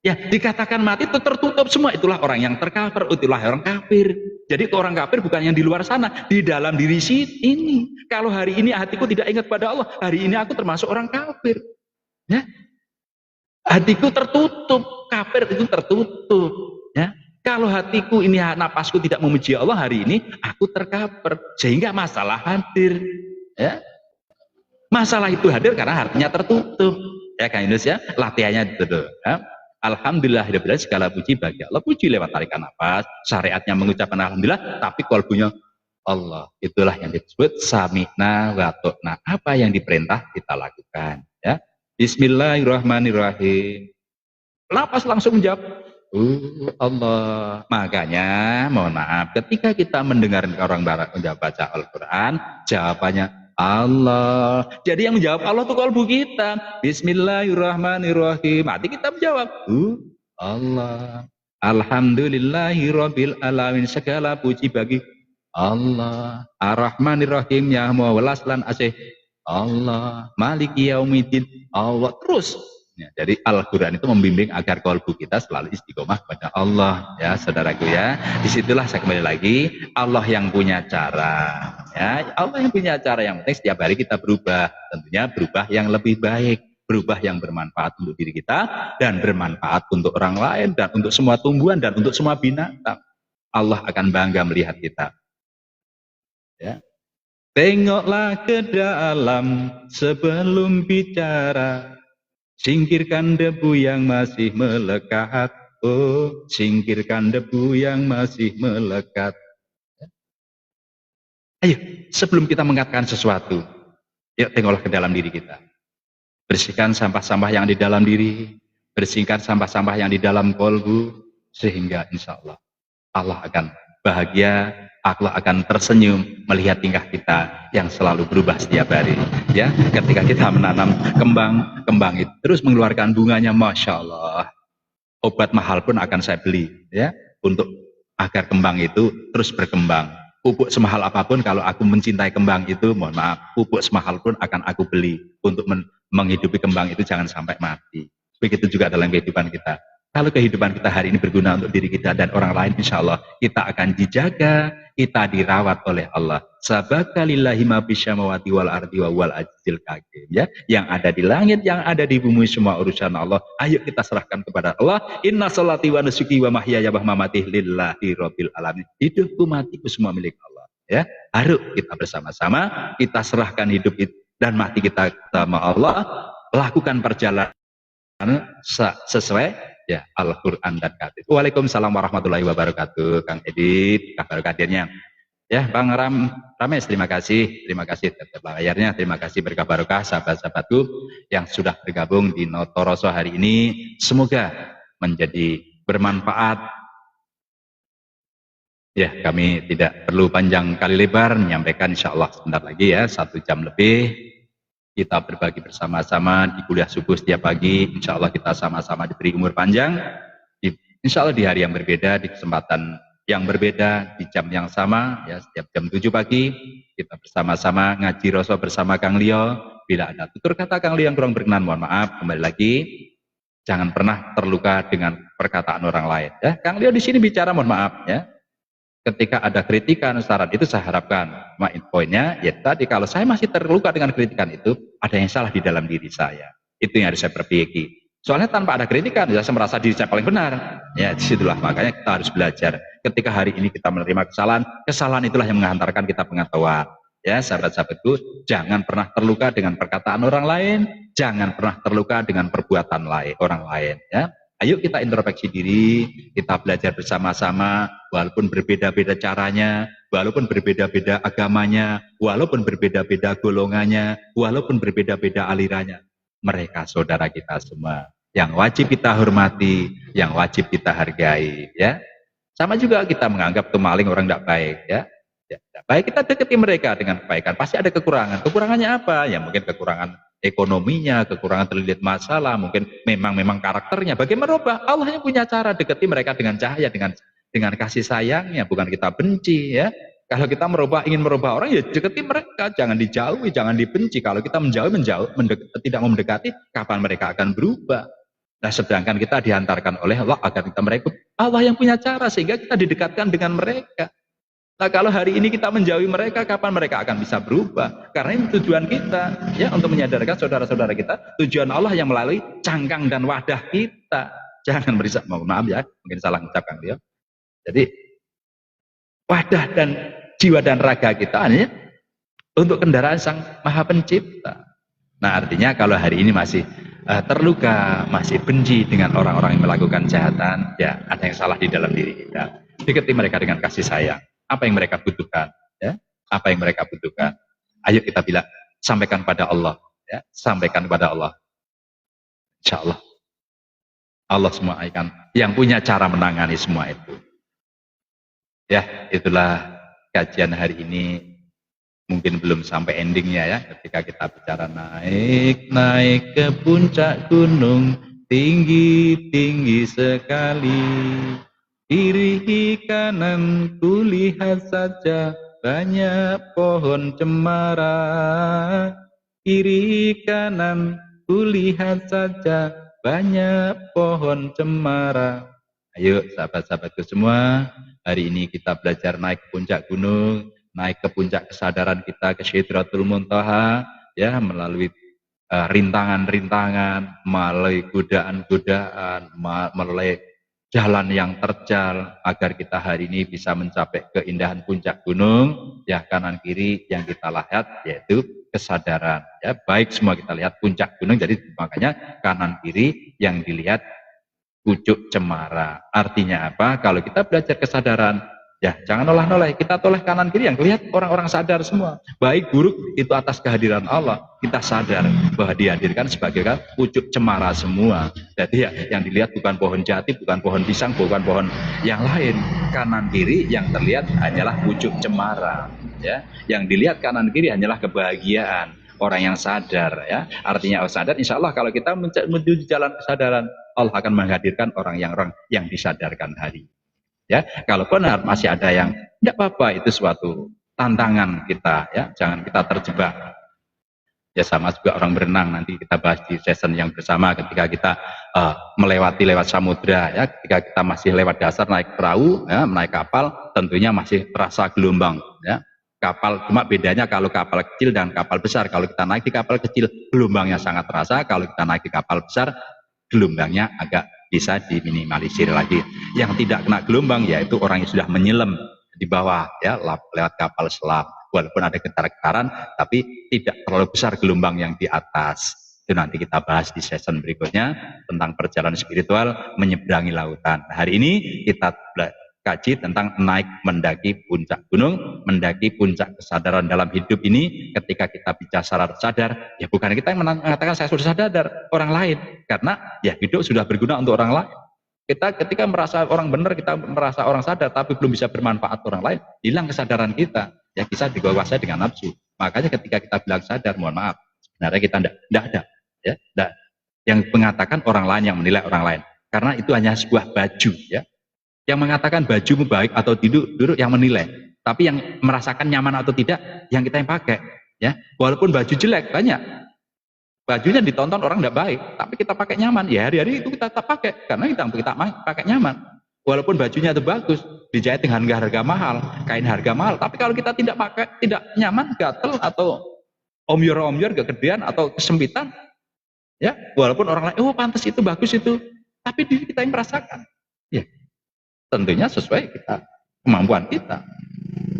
Ya, dikatakan mati itu tertutup semua. Itulah orang yang terkafir, itulah orang kafir. Jadi orang kafir bukan yang di luar sana, di dalam diri ini. Kalau hari ini hatiku tidak ingat pada Allah, hari ini aku termasuk orang kafir. Ya, hatiku tertutup, kafir itu tertutup. Ya. Kalau hatiku ini, napasku tidak memuji Allah hari ini, aku terkapar. Sehingga masalah hadir. Ya. Masalah itu hadir karena hatinya tertutup. Ya kan Indonesia, latihannya itu. Ya. Alhamdulillah, segala puji bagi Allah. Puji lewat tarikan nafas, syariatnya mengucapkan alhamdulillah, tapi kalbunya Allah. Itulah yang disebut sami'na wa ta'na. Apa yang diperintah kita lakukan. Ya. Bismillahirrahmanirrahim. Lapas langsung menjawab, Allah. Makanya, mohon maaf, ketika kita mendengar orang baca Al-Quran, jawabannya Allah. Jadi yang menjawab Allah itu kalbu kita. Bismillahirrahmanirrahim. Mati kita menjawab, Allah. Alhamdulillahirabbil alamin. Segala puji bagi Allah. Ar-Rahmanirrahim, ya Mu'awalas lan asih Allah. Maliki yaumiddin Allah. Terus. Ya, jadi Al-Quran itu membimbing agar kalbu kita selalu istiqomah kepada Allah, ya saudaraku ya. Disitulah saya kembali lagi, Allah yang punya cara, ya Allah yang punya cara. Yang penting setiap hari kita berubah, tentunya berubah yang lebih baik, berubah yang bermanfaat untuk diri kita dan bermanfaat untuk orang lain dan untuk semua tumbuhan dan untuk semua binatang. Allah akan bangga melihat kita. Ya. Tengoklah ke dalam sebelum bicara. Singkirkan debu yang masih melekat. Oh, singkirkan debu yang masih melekat. Ayo, sebelum kita mengatakan sesuatu, yuk tengoklah ke dalam diri kita. Bersihkan sampah-sampah yang di dalam diri. Bersihkan sampah-sampah yang di dalam kolbu. Sehingga insya Allah, Allah akan bahagia, Allah akan tersenyum melihat tingkah kita yang selalu berubah setiap hari. Ya, ketika kita menanam kembang itu terus mengeluarkan bunganya, masya Allah. Obat mahal pun akan saya beli, ya, untuk agar kembang itu terus berkembang. Pupuk semahal apapun, kalau aku mencintai kembang itu, mohon maaf, pupuk semahal pun akan aku beli untuk menghidupi kembang itu jangan sampai mati. Begitu juga dalam kehidupan kita. Kalau kehidupan kita hari ini berguna untuk diri kita dan orang lain, insya Allah kita akan dijaga, kita dirawat oleh Allah. Sabakalillahi ma bisyamawati wal ardi wa wal ajzil kakim. Ya, yang ada di langit, yang ada di bumi, semua urusan Allah. Ayo kita serahkan kepada Allah. Inna sholati wa nusuki wa mahyaya wa mamati lillahi rabbil alamin. Hidupku matiku semua milik Allah. Ya, ayo kita bersama-sama kita serahkan hidup dan mati kita sama Allah. Lakukan perjalanan sesuai ya Al-Quran dan hadis. Waalaikumsalam warahmatullahi wabarakatuh. Kang Edit, kabar kadirnya. Ya, Bang Rames, terima kasih Bang layarnya, terima kasih berkah-barokah sahabat-sahabatku yang sudah bergabung di Notoroso hari ini. Semoga menjadi bermanfaat. Ya, kami tidak perlu panjang kali lebar menyampaikan, insya Allah sebentar lagi ya, 1 jam lebih. Kita berbagi bersama-sama di kuliah subuh setiap pagi. Insya Allah kita sama-sama diberi umur panjang. Insya Allah di hari yang berbeda, di kesempatan yang berbeda, di jam yang sama, ya setiap jam 7 pagi kita bersama-sama ngaji Rasul bersama Kang Lio. Bila ada tutur kata Kang Lio yang kurang berkenan, mohon maaf. Kembali lagi, jangan pernah terluka dengan perkataan orang lain. Ya, Kang Lio di sini bicara, mohon maaf ya. Ketika ada kritikan, saran itu saya harapkan, poinnya ya tadi, kalau saya masih terluka dengan kritikan itu, ada yang salah di dalam diri saya. Itu yang harus saya perbaiki. Soalnya tanpa ada kritikan, ya saya merasa diri saya paling benar. Ya disitulah makanya kita harus belajar. Ketika hari ini kita menerima kesalahan itulah yang menghantarkan kita pengetahuan. Ya sahabat-sahabatku, jangan pernah terluka dengan perkataan orang lain, jangan pernah terluka dengan perbuatan orang lain. Ya. Ayo kita introspeksi diri, kita belajar bersama-sama, walaupun berbeda-beda caranya, walaupun berbeda-beda agamanya, walaupun berbeda-beda golongannya, walaupun berbeda-beda alirannya. Mereka saudara kita semua, yang wajib kita hormati, yang wajib kita hargai. Ya, sama juga kita menganggap itu maling orang tidak baik. Ya, tidak baik kita dekati mereka dengan kebaikan. Pasti ada kekurangan. Kekurangannya apa? Ya mungkin kekurangan ekonominya, kekurangan terlilit masalah, mungkin memang karakternya. Bagaimana merubah? Allah yang punya cara, dekati mereka dengan cahaya, dengan kasih sayangnya, bukan kita benci ya. Kalau kita ingin merubah orang, ya dekati mereka, jangan dijauhi, jangan dibenci. Kalau kita tidak mendekati, kapan mereka akan berubah? Nah, sedangkan kita dihantarkan oleh Allah agar kita mereka, Allah yang punya cara sehingga kita didekatkan dengan mereka. Nah, kalau hari ini kita menjauhi mereka, kapan mereka akan bisa berubah? Karena ini tujuan kita, ya, untuk menyadarkan saudara-saudara kita, tujuan Allah yang melalui cangkang dan wadah kita. Jangan mohon maaf ya, mungkin salah ngucapkan dia. Jadi wadah dan jiwa dan raga kita hanya untuk kendaraan Sang Maha Pencipta. Nah, artinya kalau hari ini masih terluka, masih benci dengan orang-orang yang melakukan kejahatan, ya ada yang salah di dalam diri kita. Dekati mereka dengan kasih sayang. Apa yang mereka butuhkan? Ya, apa yang mereka butuhkan? Ayo kita bilang, sampaikan pada Allah. Ya, sampaikan pada Allah. Insya Allah, Allah semua akan yang punya cara menangani semua itu. Ya, itulah kajian hari ini. Mungkin belum sampai endingnya ya, ketika kita bicara naik ke puncak gunung, tinggi sekali. Kiri kanan kulihat saja banyak pohon cemara. Kiri kanan kulihat saja banyak pohon cemara. Ayo sahabat-sahabatku semua, hari ini kita belajar naik ke puncak gunung, naik ke puncak kesadaran kita ke Sidratul Muntaha, ya, melalui rintangan-rintangan, melalui godaan-godaan, melalui jalan yang terjal, agar kita hari ini bisa mencapai keindahan puncak gunung. Ya, kanan kiri yang kita lihat yaitu kesadaran. Ya, baik semua kita lihat puncak gunung, jadi makanya kanan kiri yang dilihat pucuk cemara. Artinya apa? Kalau kita belajar kesadaran, ya jangan olah-noleh, kita toleh kanan kiri yang lihat orang-orang sadar semua. Baik buruk itu atas kehadiran Allah. Kita sadar bahwa dihadirkan sebagai pucuk cemara semua. Jadi ya yang dilihat bukan pohon jati, bukan pohon pisang, bukan pohon yang lain. Kanan kiri yang terlihat hanyalah pucuk cemara. Ya, yang dilihat kanan kiri hanyalah kebahagiaan. Orang yang sadar, ya, artinya sadar. Insya Allah kalau kita menuju jalan kesadaran, Allah akan menghadirkan orang yang disadarkan hari. Ya, kalau benar masih ada yang tidak apa-apa, itu suatu tantangan kita, ya, jangan kita terjebak. Ya sama juga orang berenang, nanti kita bahas di session yang bersama ketika kita melewati lewat samudra, ya, ketika kita masih lewat dasar naik perahu, ya, naik kapal, tentunya masih terasa gelombang, ya. Kapal, cuma bedanya kalau kapal kecil dan kapal besar. Kalau kita naik di kapal kecil, gelombangnya sangat terasa. Kalau kita naik di kapal besar, gelombangnya agak bisa diminimalisir lagi. Yang tidak kena gelombang yaitu orang yang sudah menyelam di bawah, ya, lewat kapal selam. Walaupun ada getar-getaran, tapi tidak terlalu besar gelombang yang di atas. Itu nanti kita bahas di session berikutnya tentang perjalanan spiritual menyeberangi lautan. Hari ini kita kaji tentang naik mendaki puncak gunung, mendaki puncak kesadaran dalam hidup ini. Ketika kita bicara sadar, ya bukan kita yang mengatakan saya sudah sadar, orang lain, karena ya hidup sudah berguna untuk orang lain. Kita ketika merasa orang benar, kita merasa orang sadar, tapi belum bisa bermanfaat orang lain, hilang kesadaran kita. Ya kita dikuasai dengan nafsu. Makanya ketika kita bilang sadar, mohon maaf, sebenarnya kita tidak ada, ya, tidak. Yang mengatakan orang lain yang menilai orang lain, karena itu hanya sebuah baju, ya. Yang mengatakan bajumu baik atau tidak, dulu yang menilai. Tapi yang merasakan nyaman atau tidak, yang kita yang pakai. Ya, walaupun baju jelek banyak, bajunya ditonton orang tidak baik, tapi kita pakai nyaman. Ya hari-hari itu kita tetap pakai, karena kita pakai nyaman. Walaupun bajunya itu bagus, dijahit dengan harga mahal, kain harga mahal. Tapi kalau kita tidak pakai, tidak nyaman, gatel atau omyor-omyor, kegedean atau kesempitan, ya, walaupun orang lain, oh pantas itu, bagus itu, tapi diri kita yang merasakan. Ya. Tentunya sesuai kita, kemampuan kita.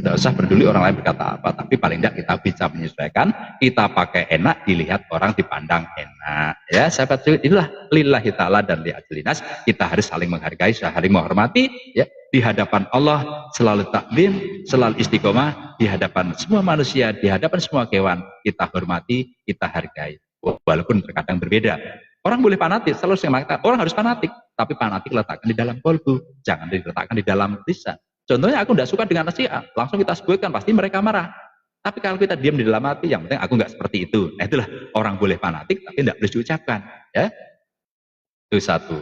Tidak usah peduli orang lain berkata apa, tapi paling tidak kita bisa menyesuaikan. Kita pakai enak, dilihat orang, dipandang enak. Ya, sahabat, itulah lillahi ta'ala dan li'ajlinas. Kita harus saling menghargai, saling menghormati. Ya, di hadapan Allah selalu takdim, selalu istiqomah. Di hadapan semua manusia, di hadapan semua hewan, kita hormati, kita hargai. Walaupun terkadang berbeda. Orang boleh fanatik, selalu saya mengatakan orang harus fanatik, tapi fanatik letakkan di dalam kolbu, jangan diletakkan di dalam lisan. Contohnya aku tidak suka dengan si A, langsung kita sebutkan, pasti mereka marah. Tapi kalau kita diam di dalam hati, yang penting aku nggak seperti itu. Nah itulah orang boleh fanatik, tapi tidak boleh diucapkan. Ya, itu satu.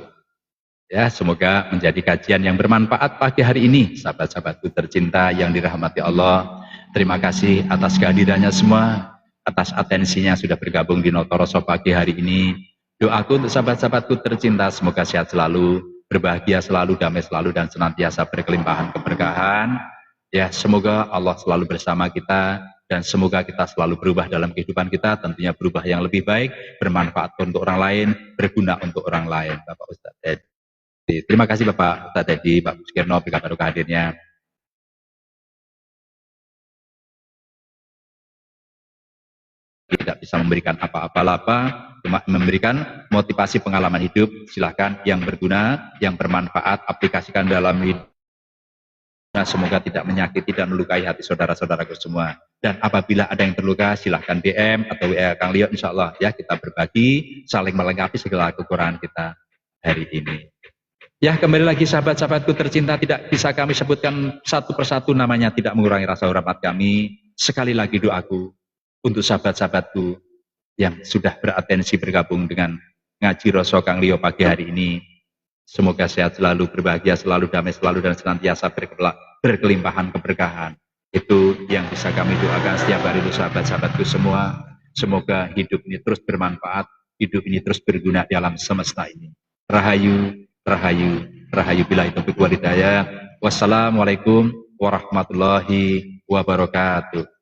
Ya, semoga menjadi kajian yang bermanfaat pagi hari ini, sahabat-sahabatku tercinta yang dirahmati Allah. Terima kasih atas kehadirannya semua, atas atensinya sudah bergabung di Notoroso pagi hari ini. Doaku untuk sahabat-sahabatku tercinta, semoga sehat selalu, berbahagia selalu, damai selalu, dan senantiasa berkelimpahan keberkahan. Ya, semoga Allah selalu bersama kita, dan semoga kita selalu berubah dalam kehidupan kita, tentunya berubah yang lebih baik, bermanfaat untuk orang lain, berguna untuk orang lain. Bapak Ustadz. Terima kasih Bapak Ustadz Edi, Pak Sukirno, berkat barokah hadirnya. Tidak bisa memberikan apa-apa, cuma memberikan motivasi pengalaman hidup. Silahkan yang berguna, yang bermanfaat, aplikasikan dalam hidup. Nah, semoga tidak menyakiti dan melukai hati saudara-saudaraku semua. Dan apabila ada yang terluka, silahkan DM atau WA Kang Leo, insya Allah ya kita berbagi, saling melengkapi segala kekurangan kita hari ini. Ya, kembali lagi sahabat-sahabatku tercinta, tidak bisa kami sebutkan satu persatu namanya, tidak mengurangi rasa hormat kami. Sekali lagi doaku untuk sahabat-sahabatku yang sudah beratensi bergabung dengan ngaji Roso Kang Leo pagi hari ini. Semoga sehat selalu, berbahagia selalu, damai selalu, dan senantiasa berkelimpahan keberkahan. Itu yang bisa kami doakan setiap hari untuk sahabat-sahabatku semua. Semoga hidup ini terus bermanfaat, hidup ini terus berguna di alam semesta ini. Rahayu, rahayu, rahayu billahi taufiq wal hidayah. Wassalamualaikum warahmatullahi wabarakatuh.